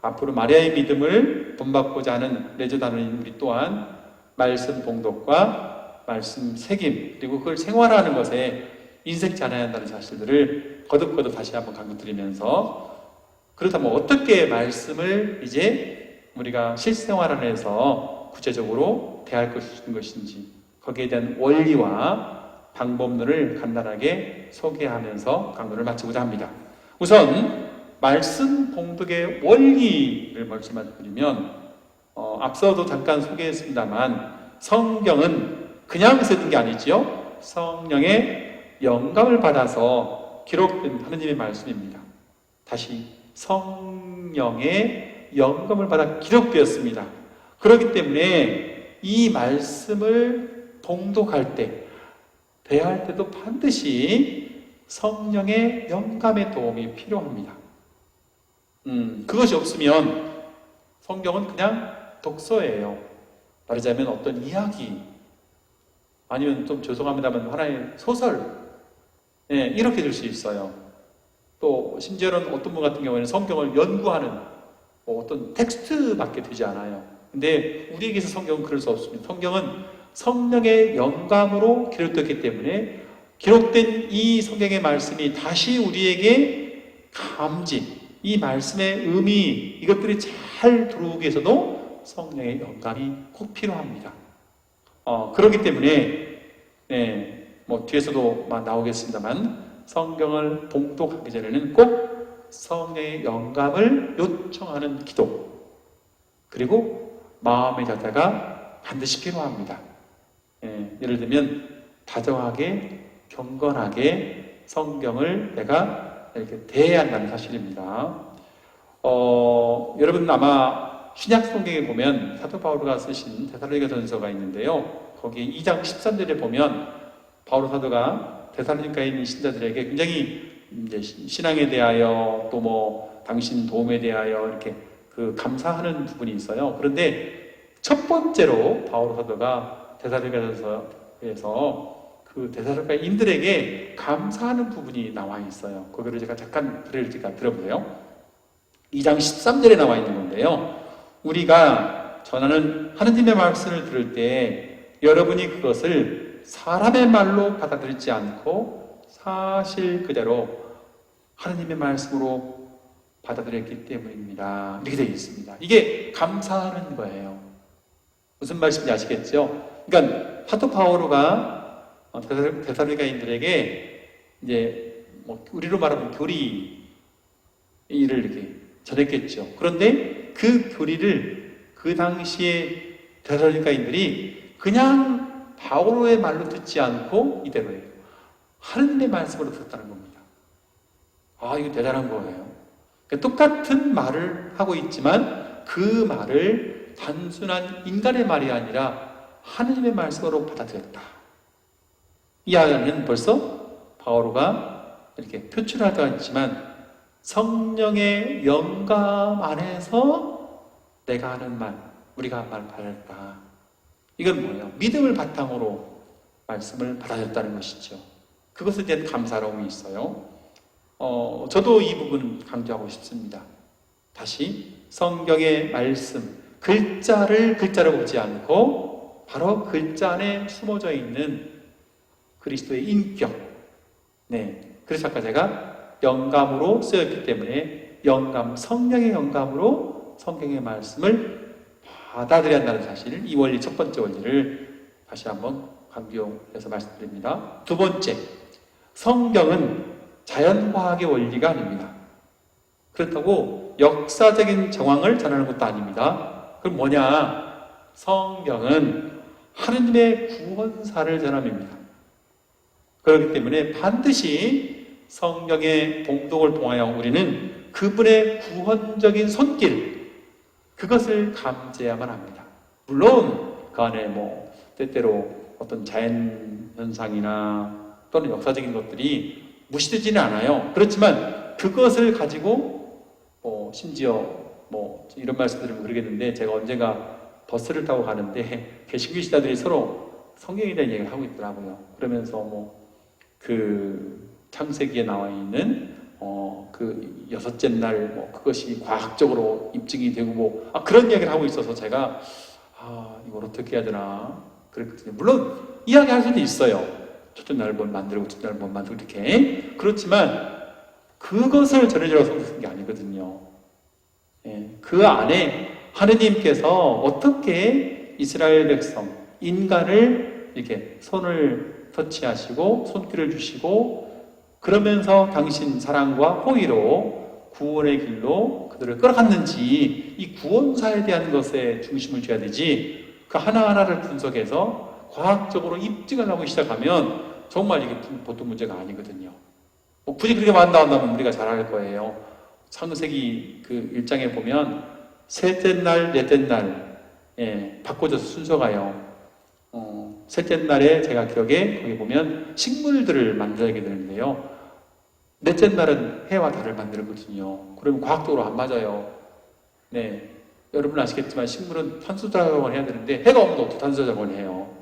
앞으로 마리아의 믿음을 본받고자 하는 레저다는 우리 또한 말씀 봉독과 말씀 책임 그리고 그걸 생활하는 것에 인색지 않아야 한다는 사실들을 거듭거듭 다시 한번 강조드리면서, 그렇다면 어떻게 말씀을 이제 우리가 실생활 안에서 구체적으로 대할 것인지 거기에 대한 원리와 방법론을 간단하게 소개하면서 강론을 마치고자 합니다. 우선 말씀 봉독의 원리를 말씀드리면 앞서도 잠깐 소개했습니다만 성경은 그냥 쓰는 게 아니지요. 성령의 영감을 받아서 기록된 하느님의 말씀입니다. 다시 성령의 영감을 받아 기록되었습니다. 그렇기 때문에 이 말씀을 봉독할 때, 대할 때도 반드시 성령의 영감의 도움이 필요합니다. 그것이 없으면 성경은 그냥 독서예요. 말하자면 어떤 이야기, 아니면 좀 죄송합니다만 하나의 소설, 이렇게 될 수 있어요. 또 심지어는 어떤 분 같은 경우에는 성경을 연구하는 뭐 어떤 텍스트밖에 되지 않아요. 근데 우리에게서 성경은 그럴 수 없습니다. 성경은 성령의 영감으로 기록됐기 때문에 기록된 이 성경의 말씀이 다시 우리에게 감지, 이 말씀의 의미, 이것들이 잘 들어오기 위해서도 성령의 영감이 꼭 필요합니다. 그렇기 때문에 뭐 뒤에서도 나오겠습니다만 성경을 봉독하기 전에는 꼭 성령의 영감을 요청하는 기도, 그리고 마음의 자세가 반드시 필요합니다. 예를 들면 다정하게 경건하게 성경을 내가 이렇게 대해야 한다는 사실입니다. 여러분 아마 신약 성경에 보면 사도 바울가 쓰신 데살로니가전서가 있는데요. 거기 2장 13절에 보면 바울 사도가 데살로니가에 있는 신자들에게 굉장히 이제 신앙에 대하여 또 뭐 당신 도움에 대하여 이렇게 그 감사하는 부분이 있어요. 그런데 첫 번째로 바울 사도가 데살로니가전서에서 그 데살로니가인들에게 감사하는 부분이 나와 있어요. 거기를 제가 잠깐 들어보세요. 2장 13절에 나와 있는 건데요. 우리가 전하는 하느님의 말씀을 들을 때 여러분이 그것을 사람의 말로 받아들이지 않고 사실 그대로 하느님의 말씀으로 받아들였기 때문입니다. 이렇게 되어 있습니다. 이게 감사하는 거예요. 무슨 말씀인지 아시겠죠? 그러니까 사도 바오로가 데살로니가인들에게 이제 뭐 우리로 말하면 교리를 이렇게 전했겠죠. 그런데 그 교리를 그 당시에 데살로니가인들이 그냥 바오로의 말로 듣지 않고 이대로예요. 하느님의 말씀으로 듣었다는 겁니다. 이거 대단한 거예요. 그러니까 똑같은 말을 하고 있지만 그 말을 단순한 인간의 말이 아니라 하느님의 말씀으로 받아들였다. 이 안에는 벌써 바오로가 이렇게 표출하지 않지만 성령의 영감 안에서 내가 하는 말, 우리가 한 말 받았다. 이건 뭐예요? 믿음을 바탕으로 말씀을 받아들였다는 것이죠. 그것에 대한 감사로움이 있어요. 저도 이 부분 강조하고 싶습니다. 다시 성경의 말씀, 글자를 글자로 보지 않고 바로 글자 안에 숨어져 있는 그리스도의 인격. 그래서 아까 제가 영감으로 쓰였기 때문에 성령의 영감으로 성경의 말씀을 받아들여야 한다는 사실, 이 원리, 첫 번째 원리를 다시 한번 강조해서 말씀드립니다. 두 번째, 성경은 자연과학의 원리가 아닙니다. 그렇다고 역사적인 정황을 전하는 것도 아닙니다. 그럼 뭐냐? 성경은 하느님의 구원사를 전함입니다. 그렇기 때문에 반드시 성경의 봉독을 통하여 우리는 그분의 구원적인 손길, 그것을 감지해야만 합니다. 물론 그 안에 뭐 때때로 어떤 자연현상이나 또는 역사적인 것들이 무시되지는 않아요. 그렇지만 그것을 가지고 심지어 뭐 이런 말씀 드리면 그러겠는데, 제가 언젠가 버스를 타고 가는데 개신교 신자들이 서로 성경에 대한 얘기를 하고 있더라고요. 그러면서 뭐 그 창세기에 나와 있는 그 여섯째 날 뭐 그것이 과학적으로 입증이 되고 뭐 그런 이야기를 하고 있어서 제가 이걸 어떻게 해야 되나 그랬거든요. 물론 이야기할 수도 있어요. 첫째 날 뭘 만들고 둘째 날 뭘 만들고 이렇게. 그렇지만 그것을 전해주라고 쓴 게 아니거든요. 그 안에 하느님께서 어떻게 이스라엘 백성, 인간을 이렇게 손을 터치하시고 손길을 주시고 그러면서 당신 사랑과 호의로 구원의 길로 그들을 끌어갔는지, 이 구원사에 대한 것에 중심을 줘야 되지, 그 하나하나를 분석해서 과학적으로 입증을 하고 시작하면 정말 이게 보통 문제가 아니거든요. 굳이 그렇게 만나온다면 우리가 잘 알 거예요. 창세기 그 1장에 보면 셋째 날, 넷째 날 바꿔져서 순서가요. 셋째 날에 제가 기억에 거기 보면 식물들을 만들게 되는데요. 넷째 날은 해와 달을 만들거든요. 그러면 과학적으로 안 맞아요. 여러분 아시겠지만 식물은 탄소 작용을 해야 되는데 해가 오면 어떻게 탄소 작용을 해요?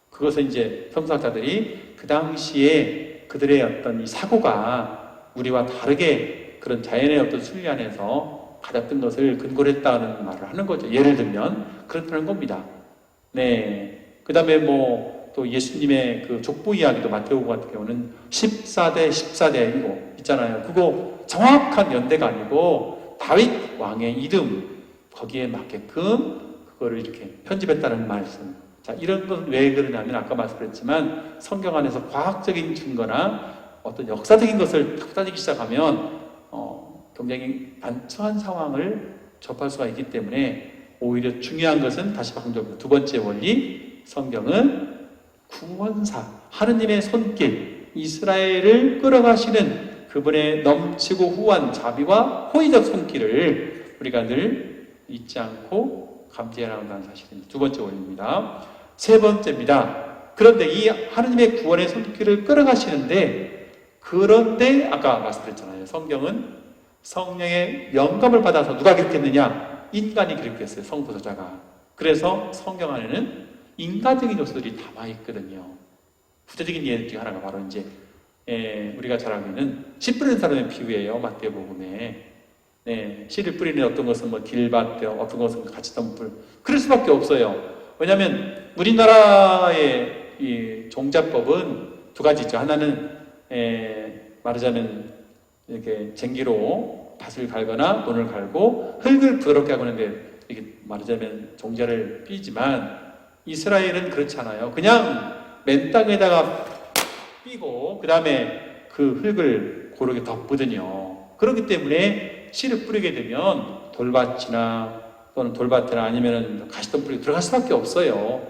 그것은 이제 성서학자들이 그 당시에 그들의 어떤 이 사고가 우리와 다르게 그런 자연의 어떤 순리 안에서 가졌던 것을 근거로 했다는 말을 하는 거죠. 예를 들면 그렇다는 겁니다. 네. 그 다음에 또 예수님의 그 족보 이야기도 마태복음 같은 경우는 14대 14대 이거 있잖아요. 그거 정확한 연대가 아니고 다윗 왕의 이름 거기에 맞게끔 그거를 이렇게 편집했다는 말씀. 자, 이런 건 왜 그러냐면 아까 말씀드렸지만 성경 안에서 과학적인 증거나 어떤 역사적인 것을 탁 따지기 시작하면 굉장히 난처한 상황을 접할 수가 있기 때문에 오히려 중요한 것은 다시 강조합니다. 두 번째 원리, 성경은 구원사, 하느님의 손길, 이스라엘을 끌어가시는 그분의 넘치고 후한 자비와 호의적 손길을 우리가 늘 잊지 않고 감지해야 한다는 사실입니다. 두 번째 원리입니다. 세 번째입니다. 그런데 이 하느님의 구원의 손길을 끌어가시는데 그런데 아까 말씀드렸잖아요. 성경은 성령의 영감을 받아서 누가 기록했느냐? 인간이 기록했어요. 성부서자가. 그래서 성경 안에는 인간적인 요소들이 담아있거든요. 구체적인 예를 중에 하나가 바로 이제 우리가 잘 알고 있는 씨 뿌리는 사람의 비유예요. 마태복음에. 씨를 뿌리는 어떤 것은 길밭, 어떤 것은 가치덤불. 그럴 수밖에 없어요. 왜냐하면 우리나라의 이 종자법은 두 가지 있죠. 하나는 말하자면 이렇게 쟁기로 밭을 갈거나 논을 갈고 흙을 부드럽게 하고 하는데 이게 말하자면 종자를 삐지만 이스라엘은 그렇지 않아요. 그냥 맨 땅에다가 삐고 그 다음에 그 흙을 고르게 덮거든요. 그렇기 때문에 씨를 뿌리게 되면 돌밭이나 또는 돌밭이나 아니면 가시덤불이 들어갈 수밖에 없어요.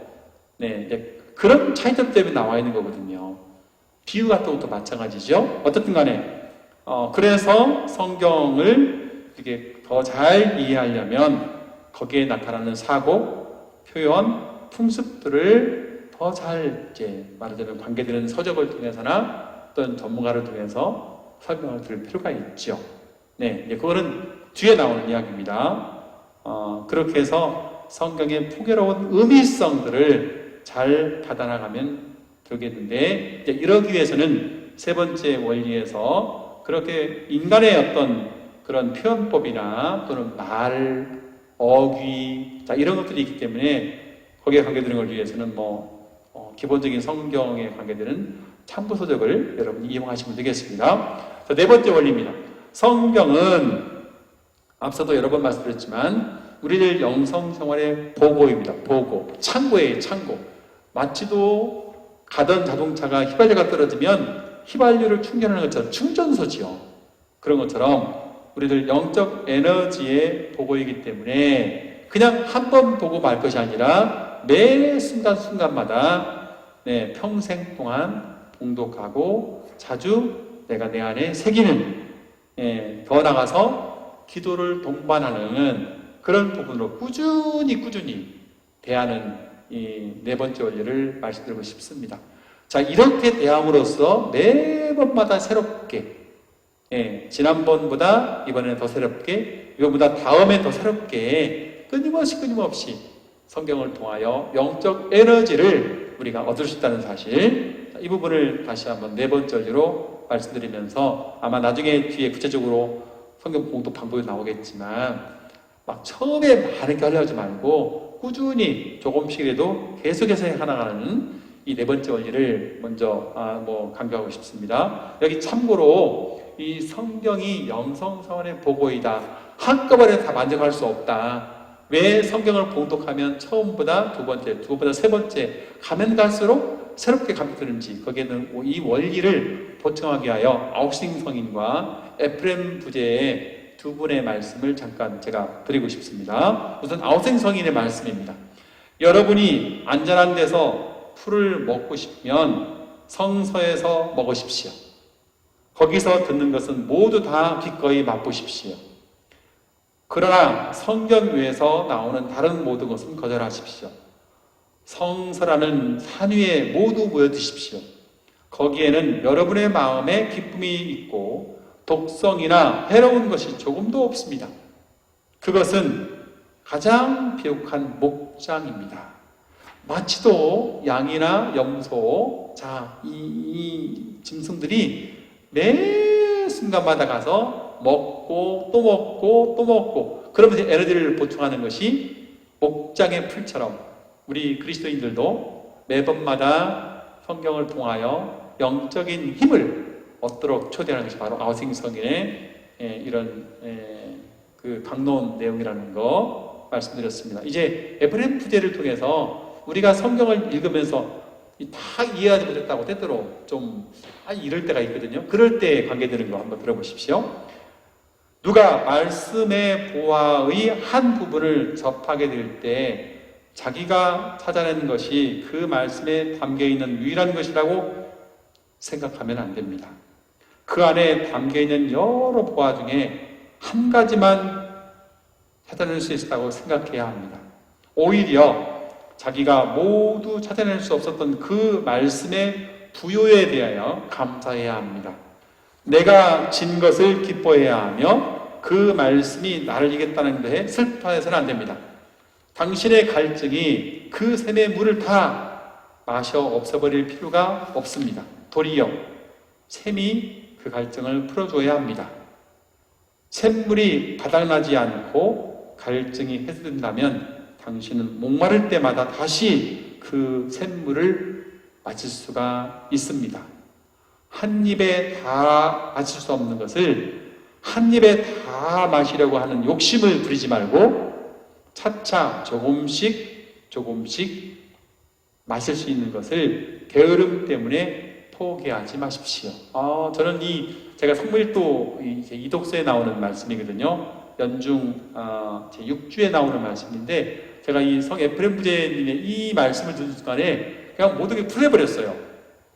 이제 그런 차이점 때문에 나와 있는 거거든요. 비유 같은 것도 마찬가지죠. 어떻든 간에 그래서 성경을 이렇게 더 잘 이해하려면 거기에 나타나는 사고, 표현, 풍습들을 더 잘 이제 말하자면 관계되는 서적을 통해서나 어떤 전문가를 통해서 설명을 들을 필요가 있죠. 이제 그거는 뒤에 나오는 이야기입니다. 그렇게 해서 성경의 풍요로운 의미성들을 잘 받아나가면 되겠는데 이제 이러기 위해서는 세 번째 원리에서 그렇게 인간의 어떤 그런 표현법이나 또는 말, 어귀 이런 것들이 있기 때문에 거기에 관계되는 걸 위해서는 기본적인 성경에 관계되는 참고서적을 여러분이 이용하시면 되겠습니다. 자, 네 번째 원리입니다. 성경은 앞서도 여러 번 말씀드렸지만 우리들 영성생활의 보고입니다. 보고, 창고예요. 창고. 마치도 가던 자동차가 휘발유가 떨어지면 휘발유를 충전하는 것처럼 충전소지요. 그런 것처럼 우리들 영적 에너지의 보고이기 때문에 그냥 한 번 보고 말 것이 아니라 매 순간순간마다 평생 동안 봉독하고 자주 내가 내 안에 새기는 더 나아가서 기도를 동반하는 그런 부분으로 꾸준히 대하는 이 네 번째 원리를 말씀드리고 싶습니다. 자, 이렇게 대함으로써 매번마다 새롭게 지난번보다 이번에는 더 새롭게 이번보다 다음에 더 새롭게 끊임없이 성경을 통하여 영적 에너지를 우리가 얻을 수 있다는 사실, 이 부분을 다시 한번 네 번째 원리로 말씀드리면서 아마 나중에 뒤에 구체적으로 성경 봉독 방법이 나오겠지만 막 처음에 많은 게 하려고 하지 말고 꾸준히 조금씩이라도 계속해서 해나가는 이 네 번째 원리를 먼저 강조하고 싶습니다. 여기 참고로 이 성경이 영성사원의 보고이다. 한꺼번에 다 만족할 수 없다. 왜 성경을 봉독하면 처음보다 두 번째, 두 번보다 세 번째 가면 갈수록 새롭게 감격되는지 거기에는 이 원리를 보충하기 위하여 아우싱 성인과 에프렘 부제의 두 분의 말씀을 잠깐 제가 드리고 싶습니다. 우선 아우싱 성인의 말씀입니다. 여러분이 안전한 데서 풀을 먹고 싶으면 성서에서 먹으십시오. 거기서 듣는 것은 모두 다 기꺼이 맛보십시오. 그러나 성경 외에서 나오는 다른 모든 것은 거절하십시오. 성서라는 산 위에 모두 모여 드십시오. 거기에는 여러분의 마음에 기쁨이 있고 독성이나 해로운 것이 조금도 없습니다. 그것은 가장 비옥한 목장입니다. 마치도 양이나 염소, 이 짐승들이 매 순간마다 가서 먹고 또 먹고 또 먹고 그러면서 에너지를 보충하는 것이 목장의 풀처럼 우리 그리스도인들도 매번마다 성경을 통하여 영적인 힘을 얻도록 초대하는 것이 바로 아우싱성인의 이런 그 강론 내용이라는 거 말씀드렸습니다. 이제 에브라임 부제를 통해서 우리가 성경을 읽으면서 다 이해하지 못했다고 때때로 좀 이럴 때가 있거든요. 그럴 때 관계되는 거 한번 들어보십시오. 누가 말씀의 보화의 한 부분을 접하게 될 때 자기가 찾아낸 것이 그 말씀에 담겨있는 유일한 것이라고 생각하면 안 됩니다. 그 안에 담겨있는 여러 보화 중에 한 가지만 찾아낼 수 있다고 생각해야 합니다. 오히려 자기가 모두 찾아낼 수 없었던 그 말씀의 부요에 대하여 감사해야 합니다. 내가 진 것을 기뻐해야 하며 그 말씀이 나를 이겼다는 데에 슬퍼해서는 안 됩니다. 당신의 갈증이 그 샘의 물을 다 마셔 없애버릴 필요가 없습니다. 도리어 샘이 그 갈증을 풀어줘야 합니다. 샘물이 바닥나지 않고 갈증이 해소된다면 당신은 목마를 때마다 다시 그 샘물을 마실 수가 있습니다. 한 입에 다 마실 수 없는 것을 한 입에 다 마시려고 하는 욕심을 부리지 말고 차차 조금씩 마실 수 있는 것을 게으름 때문에 포기하지 마십시오. 저는 제가 성모일도 이독서에 나오는 말씀이거든요. 연중 제6주에 나오는 말씀인데 제가 이 성 에프레임 부제님의 이 말씀을 듣는 순간에 그냥 모든 게 풀려버렸어요.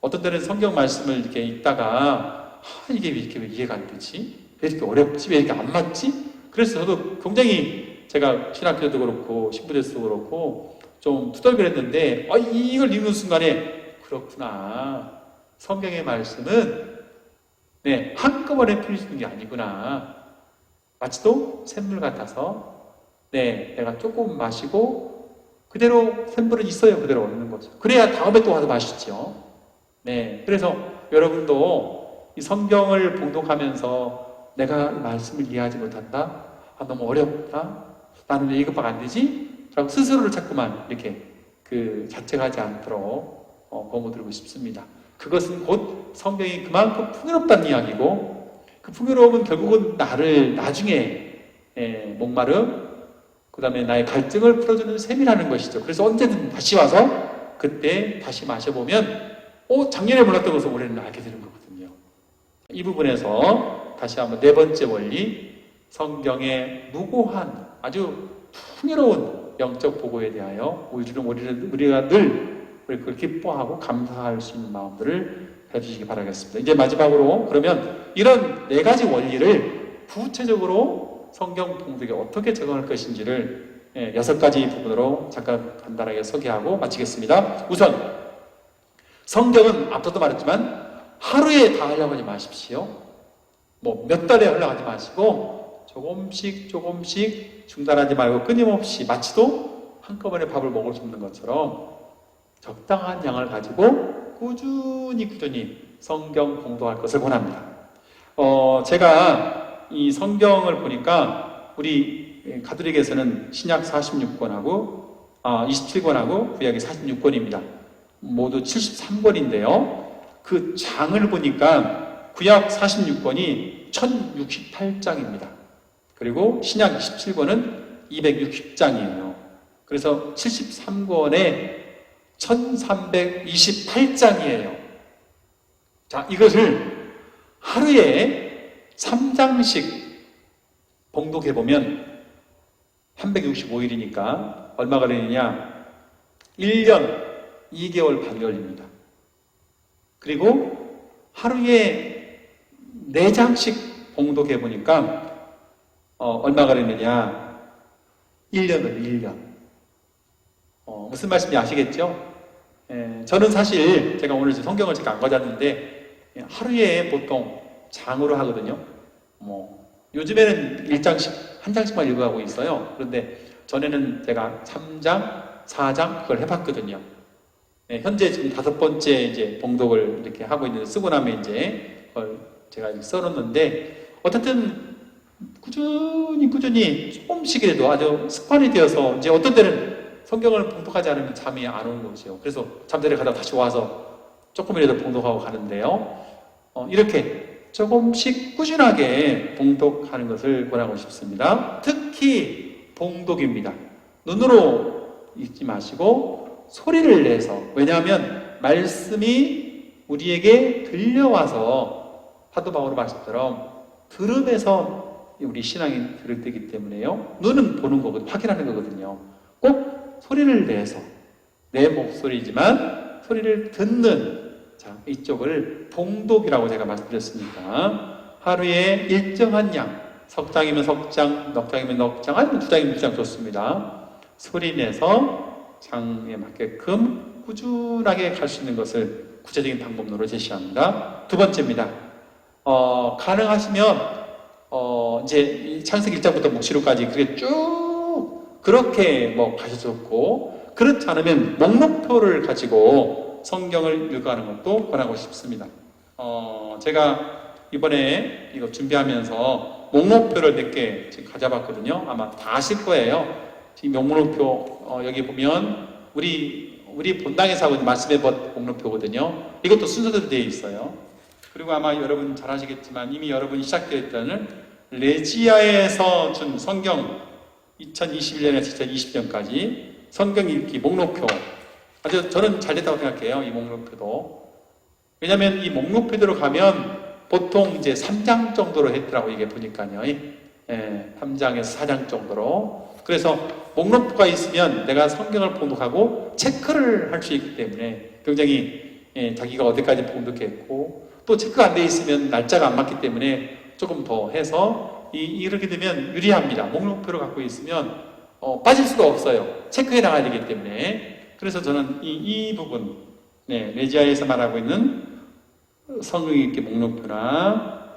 어떤 때는 성경 말씀을 이렇게 읽다가 이게 왜 이렇게 이해가 안 되지? 왜 이렇게 어렵지? 왜 이렇게 안 맞지? 그래서 저도 굉장히 제가 신학교도 그렇고 신부제도 그렇고 좀 투덜거렸는데 이걸 읽는 순간에 그렇구나. 성경의 말씀은 한꺼번에 풀릴 수 있는 게 아니구나. 마치도 샘물 같아서 내가 조금 마시고 그대로 샘물은 있어요. 그대로 얻는 거죠. 그래야 다음에 또 와서 마시죠. 그래서 여러분도 이 성경을 봉독하면서 내가 말씀을 이해하지 못한다? 너무 어렵다? 나는 왜 이것밖에 안 되지? 라고 스스로를 자꾸만 이렇게 자책하지 않도록 권고드리고 싶습니다. 그것은 곧 성경이 그만큼 풍요롭다는 이야기고 그 풍요로움은 결국은 나를 나중에 목마름 그 다음에 나의 갈증을 풀어주는 셈이라는 것이죠. 그래서 언제든 다시 와서 그때 다시 마셔보면 작년에 몰랐던 것을 올해는 알게 되는 거거든요. 이 부분에서 다시 한번 네 번째 원리, 성경의 무고한 아주 풍요로운 영적 보고에 대하여 우리가 늘 그걸 기뻐하고 감사할 수 있는 마음들을 해주시기 바라겠습니다. 이제 마지막으로 그러면 이런 네 가지 원리를 구체적으로 성경 봉독에 어떻게 적용할 것인지를 6가지 부분으로 잠깐 간단하게 소개하고 마치겠습니다. 우선 성경은 앞서도 말했지만 하루에 다 하려고 하지 마십시오. 몇 달에 하려고 하지 마시고 조금씩 중단하지 말고 끊임없이 마치도 한꺼번에 밥을 먹을 수 없는 것처럼 적당한 양을 가지고 꾸준히 성경 공부할 것을 권합니다. 제가 이 성경을 보니까 우리 가톨릭에서는 신약 46권하고 27권하고 구약이 46권입니다. 모두 73권인데요. 그 장을 보니까 구약 46권이 1068장입니다. 그리고 신약 27권은 260장이에요. 그래서 73권에 1328장이에요. 자, 이것을 하루에 3장씩 봉독해보면 365일이니까 얼마가 되느냐? 1년 2개월 반 걸립니다. 그리고 하루에 4장씩 봉독해보니까 얼마가 되느냐? 1년은 1년. 무슨 말씀인지 아시겠죠? 저는 사실 제가 오늘 성경을 제가 안 가져왔는데 하루에 보통 장으로 하거든요. 요즘에는 1장씩, 한 장씩만 읽어가고 있어요. 그런데 전에는 제가 3장, 4장 그걸 해봤거든요. 현재 지금 5번째 이제 봉독을 이렇게 하고 있는데 쓰고 나면 이제 그걸 제가 이렇게 써놓는데 어쨌든 꾸준히 조금씩이라도 아주 습관이 되어서 이제 어떤 때는 성경을 봉독하지 않으면 잠이 안 오는 거죠. 그래서 잠자리에 가다가 다시 와서 조금이라도 봉독하고 가는데요. 이렇게 조금씩 꾸준하게 봉독하는 것을 권하고 싶습니다. 특히 봉독입니다. 눈으로 읽지 마시고 소리를 내서, 왜냐하면 말씀이 우리에게 들려와서 사도 바울의 말씀처럼 들음에서 우리 신앙이 비롯되기 때문에요. 눈은 보는 거거든요. 확인하는 거거든요. 꼭 소리를 내서, 내 목소리지만 소리를 듣는, 자, 이쪽을 봉독이라고 제가 말씀드렸으니까 하루에 일정한 양, 석장이면 석장, 넉장이면 넉장, 아니면 두장이면 두장 좋습니다. 소리 내서 장에 맞게끔 꾸준하게 갈 수 있는 것을 구체적인 방법론으로 제시합니다. 두 번째입니다. 가능하시면 이제 창세기 1장부터 묵시록까지 그렇게 쭉 그렇게 뭐 가셔도 좋고, 그렇지 않으면 목록표를 가지고 성경을 읽어가는 것도 권하고 싶습니다. 제가 이번에 이거 준비하면서 목록표를 몇 개 지금 가져봤거든요. 아마 다 아실 거예요. 지금 목록표 여기 보면 우리 본당에서 하고 있는 말씀의 법 목록표거든요. 이것도 순서대로 되어 있어요. 그리고 아마 여러분 잘 아시겠지만 이미 여러분이 시작되어 있다는 레지아에서 준 성경 2021년에서 2020년까지 성경 읽기 목록표, 아주 저는 잘 됐다고 생각해요. 이 목록표도. 왜냐하면 이 목록표대로 가면 보통 이제 3장 정도로 했더라고, 이게 보니까요. 3장에서 4장 정도로. 그래서 목록표가 있으면 내가 성경을 봉독하고 체크를 할 수 있기 때문에 굉장히 자기가 어디까지 봉독했고, 또 체크가 안 돼 있으면 날짜가 안 맞기 때문에 조금 더 해서 이렇게 되면 유리합니다. 목록표를 갖고 있으면 빠질 수가 없어요. 체크해 나가야 되기 때문에. 그래서 저는 이 부분, 레지아에서 말하고 있는 성경 읽기 목록표나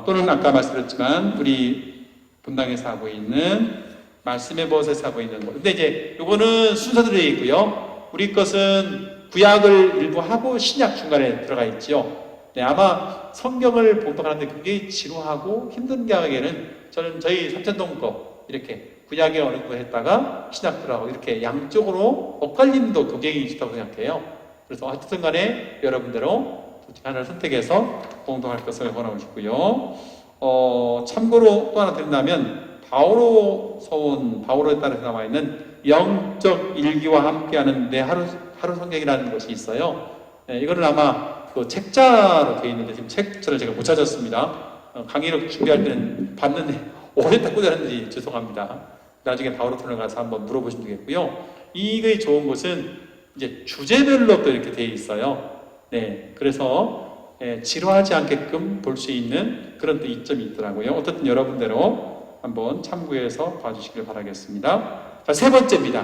또는 아까 말씀드렸지만 우리 본당에서 하고 있는 말씀의 벗에서 하고 있는 거. 근데 이제 요거는 순서대로 되어 있고요. 우리 것은 구약을 일부 하고 신약 중간에 들어가 있죠. 아마 성경을 봉독하는데 굉장히 지루하고 힘든 경우에는 저는 저희 삼천동 거 이렇게 구약에 어느 거 했다가 신약 들어가고 이렇게 양쪽으로 엇갈림도 굉장히 있다고 생각해요. 그래서 어쨌든 간에 여러분대로 하나를 선택해서 봉독할 것을 권하고 싶고요. 참고로 또 하나 드린다면 바오로에 따라서 나와 있는 영적 일기와 함께하는 내 하루 성경이라는 것이 있어요. 이거는 아마 그 책자로 되어 있는데 지금 책자를 제가 못 찾았습니다. 강의를 준비할 때는 봤는데 오래됐다 꽂았는지 죄송합니다. 나중에 바오로톤을 가서 한번 물어보시면 되겠고요. 이게 좋은 것은 이제 주제별로 또 이렇게 되어 있어요. 그래서 지루하지 않게끔 볼 수 있는 그런 또 이점이 있더라고요. 어쨌든 여러분대로 한번 참고해서 봐주시길 바라겠습니다. 자, 세 번째입니다.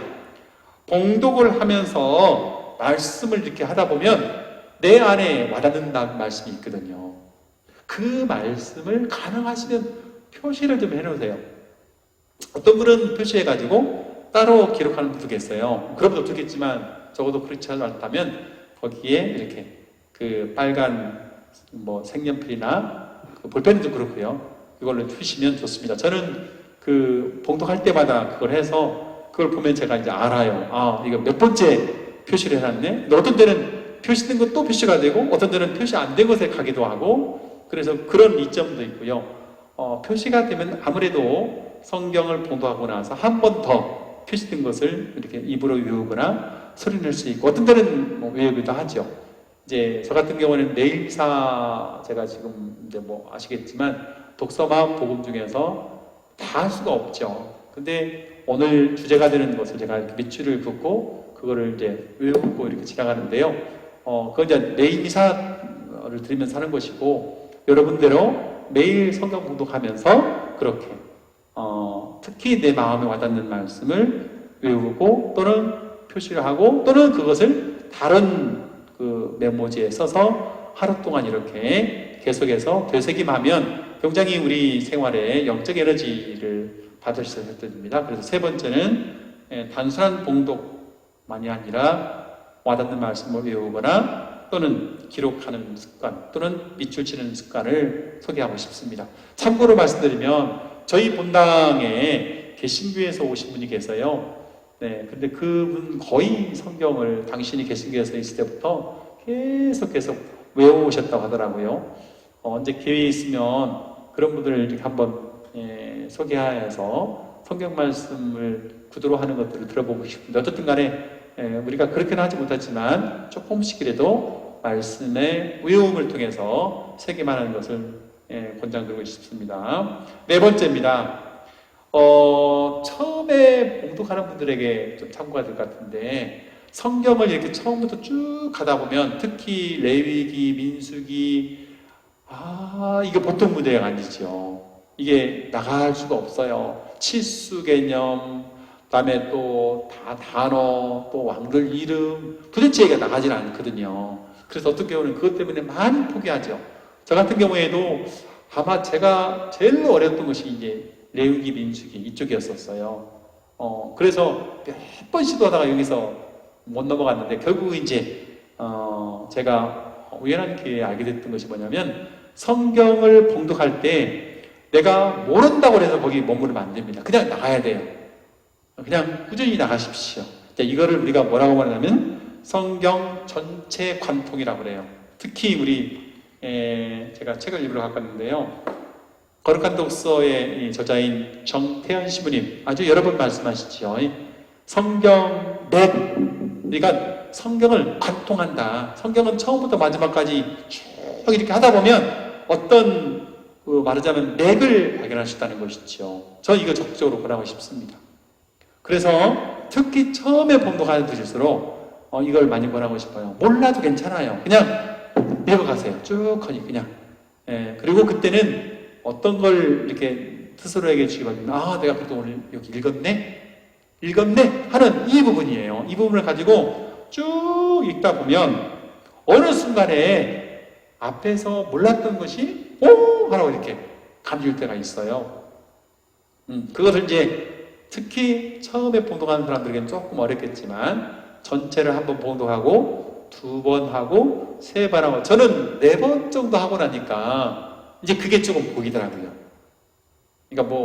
봉독을 하면서 말씀을 이렇게 하다 보면 내 안에 와닿는다는 말씀이 있거든요. 그 말씀을 가능하시면 표시를 좀 해놓으세요. 어떤 분은 표시해가지고 따로 기록하는 분도 계세요. 그런 분도 좋겠지만 적어도 그렇지 않다면 거기에 이렇게 그 빨간 뭐 색연필이나 그 볼펜도 그렇고요. 그걸로 주시면 좋습니다. 저는 그 봉독할 때마다 그걸 해서 그걸 보면 제가 이제 알아요. 이거 몇 번째 표시를 해놨네. 근데 어떤 때는 표시된 것도 표시가 되고 어떤 때는 표시 안 된 것에 가기도 하고, 그래서 그런 이점도 있고요. 표시가 되면 아무래도 성경을 봉독하고 나서 한 번 더 표시된 것을 이렇게 입으로 외우거나 소리낼 수 있고, 어떤 때는 뭐 외우기도 하죠. 이제 저 같은 경우는 매일사 제가 지금 이제 뭐 아시겠지만 독서막 복음 중에서 다 할 수가 없죠. 근데 오늘 주제가 되는 것을 제가 이렇게 밑줄을 긋고 그거를 이제 외우고 이렇게 지나가는데요. 그건 이제 매일미사를 들으면서 하는 것이고, 여러분대로 매일 성경 봉독하면서 그렇게 특히 내 마음에 와닿는 말씀을 외우고 또는 표시를 하고 또는 그것을 다른 그 메모지에 써서 하루 동안 이렇게 계속해서 되새김하면 굉장히 우리 생활에 영적 에너지를 받을 수 있습니다. 그래서 세 번째는 단순한 봉독만이 아니라 와닿는 말씀을 외우거나 또는 기록하는 습관 또는 밑줄 치는 습관을 소개하고 싶습니다. 참고로 말씀드리면 저희 본당에 개신교에서 오신 분이 계세요. 네, 근데 그분 거의 성경을 당신이 개신교에서 있을 때부터 계속 외워오셨다고 하더라고요. 언제 기회 있으면 그런 분들을 한번 소개하여서 성경 말씀을 구두로 하는 것들을 들어보고 싶은데, 어쨌든 간에 우리가 그렇게는 하지 못했지만 조금씩이라도 말씀의 외움을 통해서 세계만하는 것을 권장드리고 싶습니다. 네 번째입니다. 처음에 봉독하는 분들에게 좀 참고가 될 것 같은데, 성경을 이렇게 처음부터 쭉 가다 보면 특히 레위기, 민수기, 이거 보통 문제가 아니죠. 이게 나갈 수가 없어요. 치수 개념, 그다음에 또 다 단어, 또 왕들 이름, 도대체 얘기가 나가질 않거든요. 그래서 어떤 경우는 그것 때문에 많이 포기하죠. 저 같은 경우에도 아마 제가 제일 어려웠던 것이 이제 레위기, 민수기 이쪽이었었어요. 그래서 몇 번 시도하다가 여기서 못 넘어갔는데, 결국 이제 제가 우연한 기회에 알게 됐던 것이 뭐냐면, 성경을 봉독할 때 내가 모른다고 해서 거기 머무르면 안 됩니다. 그냥 나가야 돼요. 그냥 꾸준히 나가십시오. 이거를 우리가 뭐라고 말하냐면 성경 전체 관통이라고 그래요. 특히 우리 제가 책을 일부러 갖고 왔는데요, 거룩한 독서의 저자인 정태현 시부님 아주 여러 번 말씀하시죠. 성경 맵, 그러니까 성경을 관통한다. 성경은 처음부터 마지막까지 쭉 이렇게 하다 보면 어떤 말하자면 맥을 발견할 수 있다는 것이죠. 저 이거 적극적으로 권하고 싶습니다. 그래서 특히 처음에 봉독하는 분일수록 이걸 많이 권하고 싶어요. 몰라도 괜찮아요. 그냥 읽어가세요. 쭉 하니 그냥. 그리고 그때는 어떤 걸 이렇게 스스로에게 주기만 하면, 내가 그래도 오늘 여기 읽었네 하는 이 부분이에요. 이 부분을 가지고 쭉 읽다 보면 어느 순간에 앞에서 몰랐던 것이 하라고 이렇게 감질 때가 있어요. 그것을 이제 특히 처음에 봉독하는 사람들에게는 조금 어렵겠지만, 전체를 한번 봉독하고 2번 하고 3번 하고, 저는 4번 정도 하고 나니까 이제 그게 조금 보이더라고요. 그러니까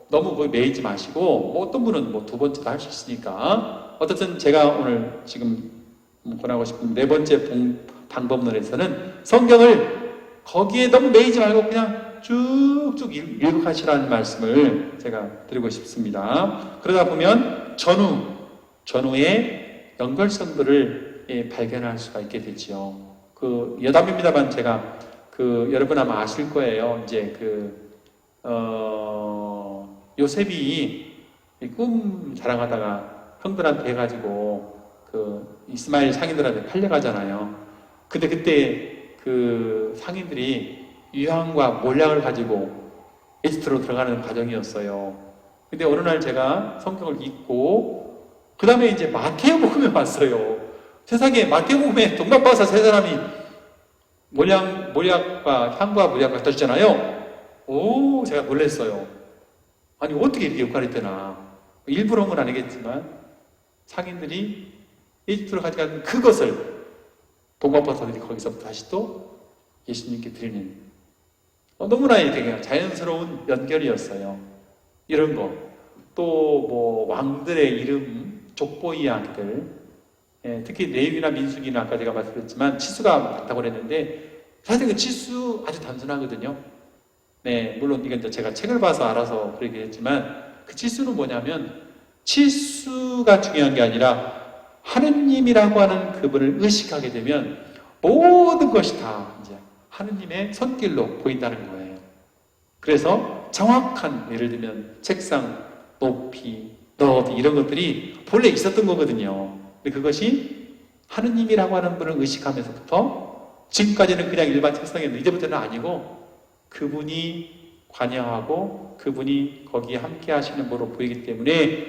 너무 거기 매이지 마시고, 어떤 분은 2번째도 할 수 있으니까, 어쨌든 제가 오늘 지금 권하고 싶은 4번째 방법론에서는 성경을 거기에 너무 매이지 말고 그냥 쭉쭉 읽어가시라는 말씀을 제가 드리고 싶습니다. 그러다 보면 전후의 연결성들을 발견할 수가 있게 되죠. 여담입니다만 제가 여러분 아마 아실 거예요. 이제 요셉이 꿈 자랑하다가 형들한테 해가지고 이스마엘 상인들한테 팔려가잖아요. 근데 그때 상인들이 유황과 몰약을 가지고 에집트로 들어가는 과정이었어요. 근데 어느 날 제가 성경을 읽고 그 다음에 이제 마태복음에 왔어요. 세상에 마태복음에 동방박사 3사람이 몰약과 향과 몰약을 갖다 주잖아요. 제가 놀랐어요. 아니 어떻게 이렇게 역할을 했대나. 일부러 한 건 아니겠지만 상인들이 에집트로 가져간 그것을 동방박사들이 거기서부터 다시 또 예수님께 드리는, 너무나 되게 자연스러운 연결이었어요. 이런 거. 또 왕들의 이름, 족보 이야기들, 특히 레위기나 민수기는 아까 제가 말씀드렸지만 치수가 많다고 그랬는데, 사실 그 치수 아주 단순하거든요. 물론 이건 제가 책을 봐서 알아서 그러긴 했지만, 그 치수는 뭐냐면, 치수가 중요한 게 아니라 하느님이라고 하는 그분을 의식하게 되면 모든 것이 다 이제 하느님의 손길로 보인다는 거예요. 그래서 정확한, 예를 들면 책상 높이, 너비 이런 것들이 본래 있었던 거거든요. 근데 그것이 하느님이라고 하는 분을 의식하면서부터, 지금까지는 그냥 일반 책상이었는데 이제부터는 아니고 그분이 관여하고 그분이 거기에 함께 하시는 분으로 보이기 때문에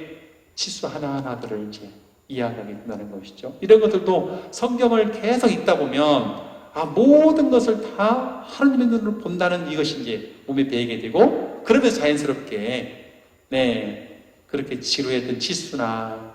치수 하나하나들을 이제 이해하게 된다는 것이죠. 이런 것들도 성경을 계속 읽다 보면 모든 것을 다 하나님의 눈으로 본다는 이것이 이제 몸에 배이게 되고, 그러면서 자연스럽게 그렇게 지루했던 치수나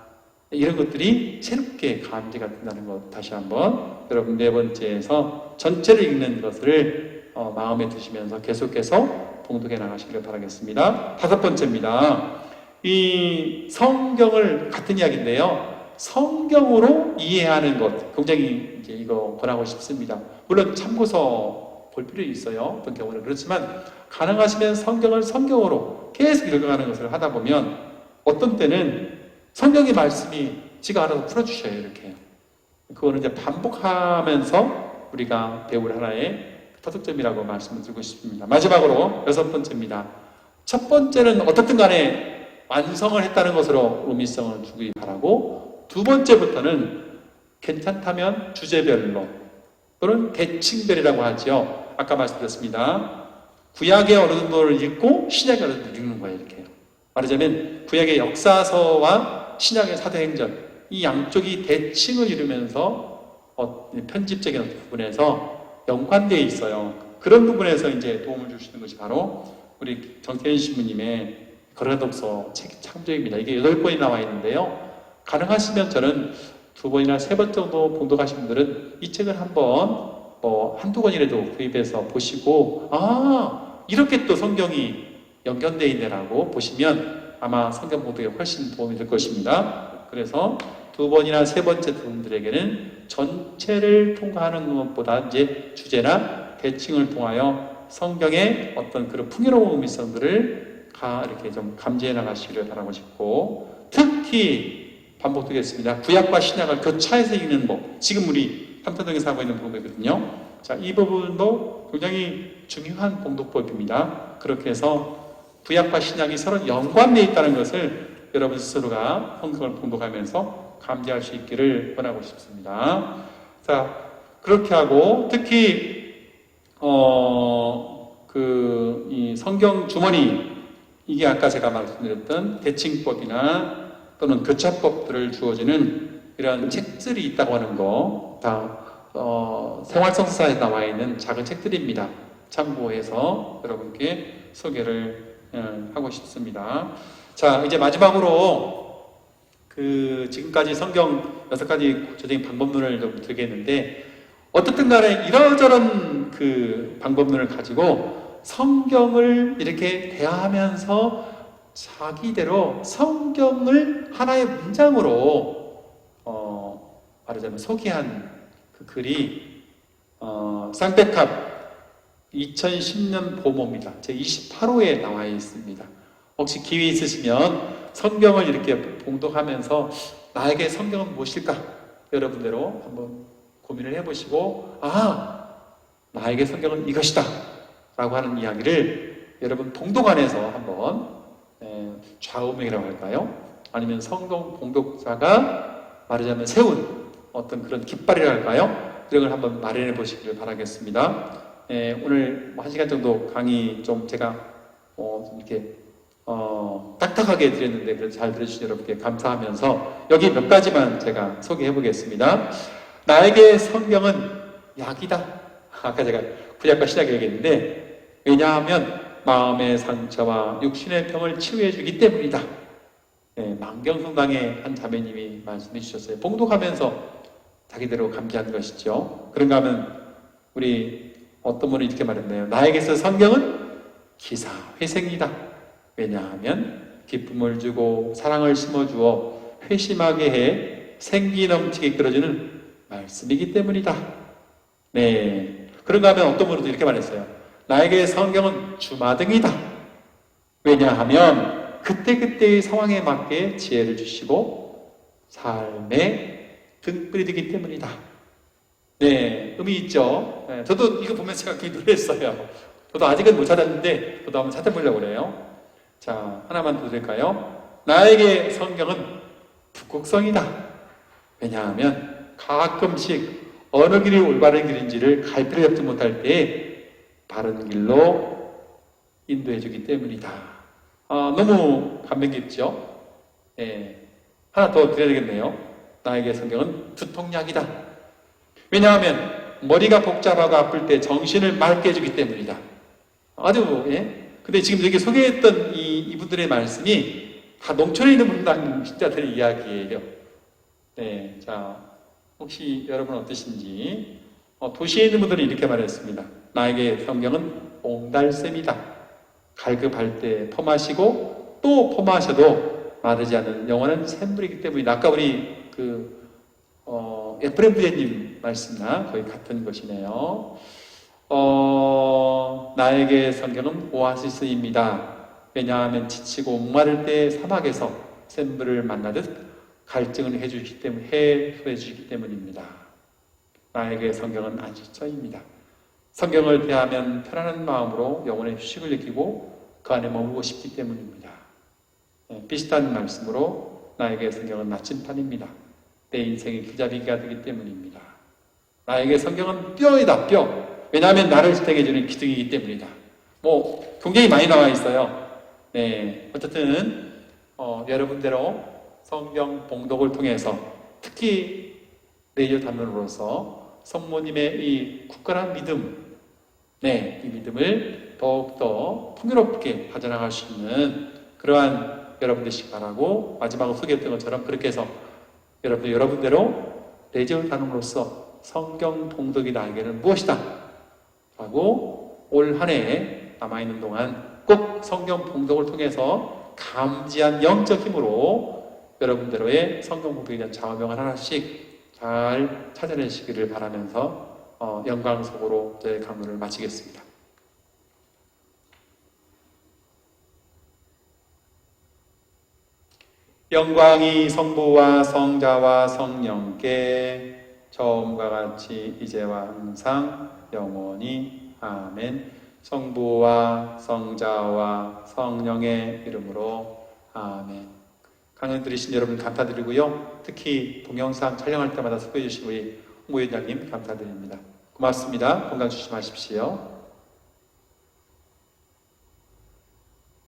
이런 것들이 새롭게 감지가 된다는 것 다시 한번 여러분 네 번째에서 전체를 읽는 것을 마음에 두시면서 계속해서 봉독해 나가시길 바라겠습니다. 다섯 번째입니다. 이 성경을 같은 이야기인데요. 성경으로 이해하는 것 굉장히 이제 이거 권하고 싶습니다. 물론 참고서 볼 필요 있어요. 어떤 경우는 그렇지만 가능하시면 성경을 성경으로 계속 읽어가는 것을 하다 보면 어떤 때는 성경의 말씀이 지가 알아서 풀어주셔요. 이렇게 그거는 이제 반복하면서 우리가 배울 하나의 터득점이라고 말씀을 드리고 싶습니다. 마지막으로 여섯 번째입니다. 첫 번째는 어떻든 간에 완성을 했다는 것으로 의미성을 주기 바라고, 두 번째부터는 괜찮다면 주제별로 또는 계층별이라고 하죠. 아까 말씀드렸습니다. 구약의 어느 정도를 읽고 신약의 어느 정도를 읽는 거예요. 이렇게 말하자면 구약의 역사서와 신약의 사도행전, 이 양쪽이 대칭을 이루면서 편집적인 부분에서 연관되어 있어요. 그런 부분에서 이제 도움을 주시는 것이 바로 우리 정태현 신부님의 거라독서 책 창조입니다. 이게 8권이 나와 있는데요. 가능하시면 저는 2번이나 3번 정도 봉독하신 분들은 이 책을 한번 한두 권이라도 구입해서 보시고, 이렇게 또 성경이 연결되어 있네라고 보시면 아마 성경 봉독에 훨씬 도움이 될 것입니다. 그래서 2번이나 3번째 분들에게는 전체를 통과하는 것보다 이제 주제나 대칭을 통하여 성경의 어떤 그런 풍요로운 의미성들을 이렇게 좀 감지해 나가시기를 바라고 싶고, 특히 반복되겠습니다. 구약과 신약을 교차해서 읽는 법. 지금 우리 삼탄동에서 하고 있는 부분이거든요. 자, 이 부분도 굉장히 중요한 봉독법입니다. 그렇게 해서 구약과 신약이 서로 연관되어 있다는 것을 여러분 스스로가 성경을 봉독하면서 감지할 수 있기를 원하고 싶습니다. 자, 그렇게 하고 특히 이 성경 주머니, 이게 아까 제가 말씀드렸던 대칭법이나 또는 교차법들을 주어지는 이런 책들이 있다고 하는 거, 다 생활성서사에 나와 있는 작은 책들입니다. 참고해서 여러분께 소개를 하고 싶습니다. 자, 이제 마지막으로 지금까지 성경 6가지 구체적인 방법론을 좀 드리겠는데, 어떻든 간에 이러저런 방법론을 가지고 성경을 이렇게 대하면서 자기대로 성경을 하나의 문장으로 말하자면 소개한 그 글이 쌍백합 2010년 보모입니다. 제 28호에 나와 있습니다. 혹시 기회 있으시면 성경을 이렇게 봉독하면서 나에게 성경은 무엇일까? 여러분대로 한번 고민을 해보시고, 나에게 성경은 이것이다 라고 하는 이야기를 여러분 봉독 안에서 한번 좌우명이라고 할까요? 아니면 성경 봉독자가 말하자면 세운 어떤 그런 깃발이라 할까요? 이런 걸 한번 마련해 보시기를 바라겠습니다. 오늘 1시간 정도 강의 좀 제가 좀 이렇게 딱딱하게 드렸는데 그래도 잘 들어주신 여러분께 감사하면서 여기 몇 가지만 제가 소개해 보겠습니다. 나에게 성경은 약이다. 아까 제가 구약과 신약 얘기했는데, 왜냐하면 마음의 상처와 육신의 병을 치유해 주기 때문이다. 만경성당의 한 자매님이 말씀해 주셨어요. 봉독하면서 자기대로 감기한 것이죠. 그런가 하면 우리 어떤 분이 이렇게 말했네요. 나에게서 성경은 기사 회생이다. 왜냐하면 기쁨을 주고 사랑을 심어주어 회심하게 해 생기 넘치게 끌어주는 말씀이기 때문이다. 네. 그런가 하면 어떤 분도 이렇게 말했어요. 나에게 성경은 주마등이다. 왜냐하면 그때그때의 상황에 맞게 지혜를 주시고 삶의 등불이 되기 때문이다. 네, 의미 있죠. 네, 저도 이거 보면서 제가 굉장히 놀랐어요. 저도 아직은 못 찾았는데 저도 한번 찾아보려고 그래요. 자, 하나만 더 드릴까요? 나에게 성경은 북극성이다. 왜냐하면 가끔씩 어느 길이 올바른 길인지를 갈피를 잡지 못할 때 바른 길로 인도해 주기 때문이다. 너무 감명 깊죠? 예. 하나 더 드려야 되겠네요. 나에게 성경은 두통약이다. 왜냐하면 머리가 복잡하고 아플 때 정신을 맑게 해주기 때문이다. 아주, 예. 근데 지금 여기 소개했던 이분들의 말씀이 다 농촌에 있는 분들 진짜들의 이야기예요. 네, 자, 혹시 여러분 어떠신지? 도시에 있는 분들은 이렇게 말했습니다. 나에게 성경은 옹달샘이다. 갈급할 때 퍼마시고 또 퍼마셔도 마르지 않는 영원한 샘물이기 때문이다. 아까 우리 에프레임 부제님 말씀과 거의 같은 것이네요. 나에게 성경은 오아시스입니다. 왜냐하면 지치고 목마를 때 사막에서 샘물을 만나듯 갈증을 해소해 주시기 때문입니다. 나에게 성경은 안식처입니다. 성경을 대하면 편안한 마음으로 영혼의 휴식을 느끼고 그 안에 머물고 싶기 때문입니다. 비슷한 말씀으로 나에게 성경은 나침판입니다. 내 인생의 기자비가 되기 때문입니다. 나에게 성경은 뼈이다, 뼈. 왜냐하면 나를 지탱해주는 기둥이기 때문이다. 굉장히 많이 나와 있어요. 네, 어쨌든 여러분대로 성경 봉독을 통해서 특히 레이저 담론으로서 성모님의 이 굳건한 믿음, 이 믿음을 더욱더 풍요롭게 가져나갈 수 있는 그러한 여러분 되시기 바라고, 마지막으로 소개했던 것처럼 그렇게 해서 여러분대로 레이저 담론으로서 성경 봉독이 나에게는 무엇이다 라고 올 한 해 남아있는 동안 꼭 성경 봉독을 통해서 감지한 영적 힘으로 여러분대로의 성경 봉독에 대한 좌우명을 하나씩 잘 찾아내시기를 바라면서 영광 속으로 저의 강론을 마치겠습니다. 영광이 성부와 성자와 성령께 처음과 같이 이제와 항상 영원히 아멘. 성부와 성자와 성령의 이름으로 아멘. 강연 들으신 여러분 감사드리고요. 특히 동영상 촬영할 때마다 수고해 주신 우리 홍보위원장님 감사드립니다. 고맙습니다. 건강 조심하십시오.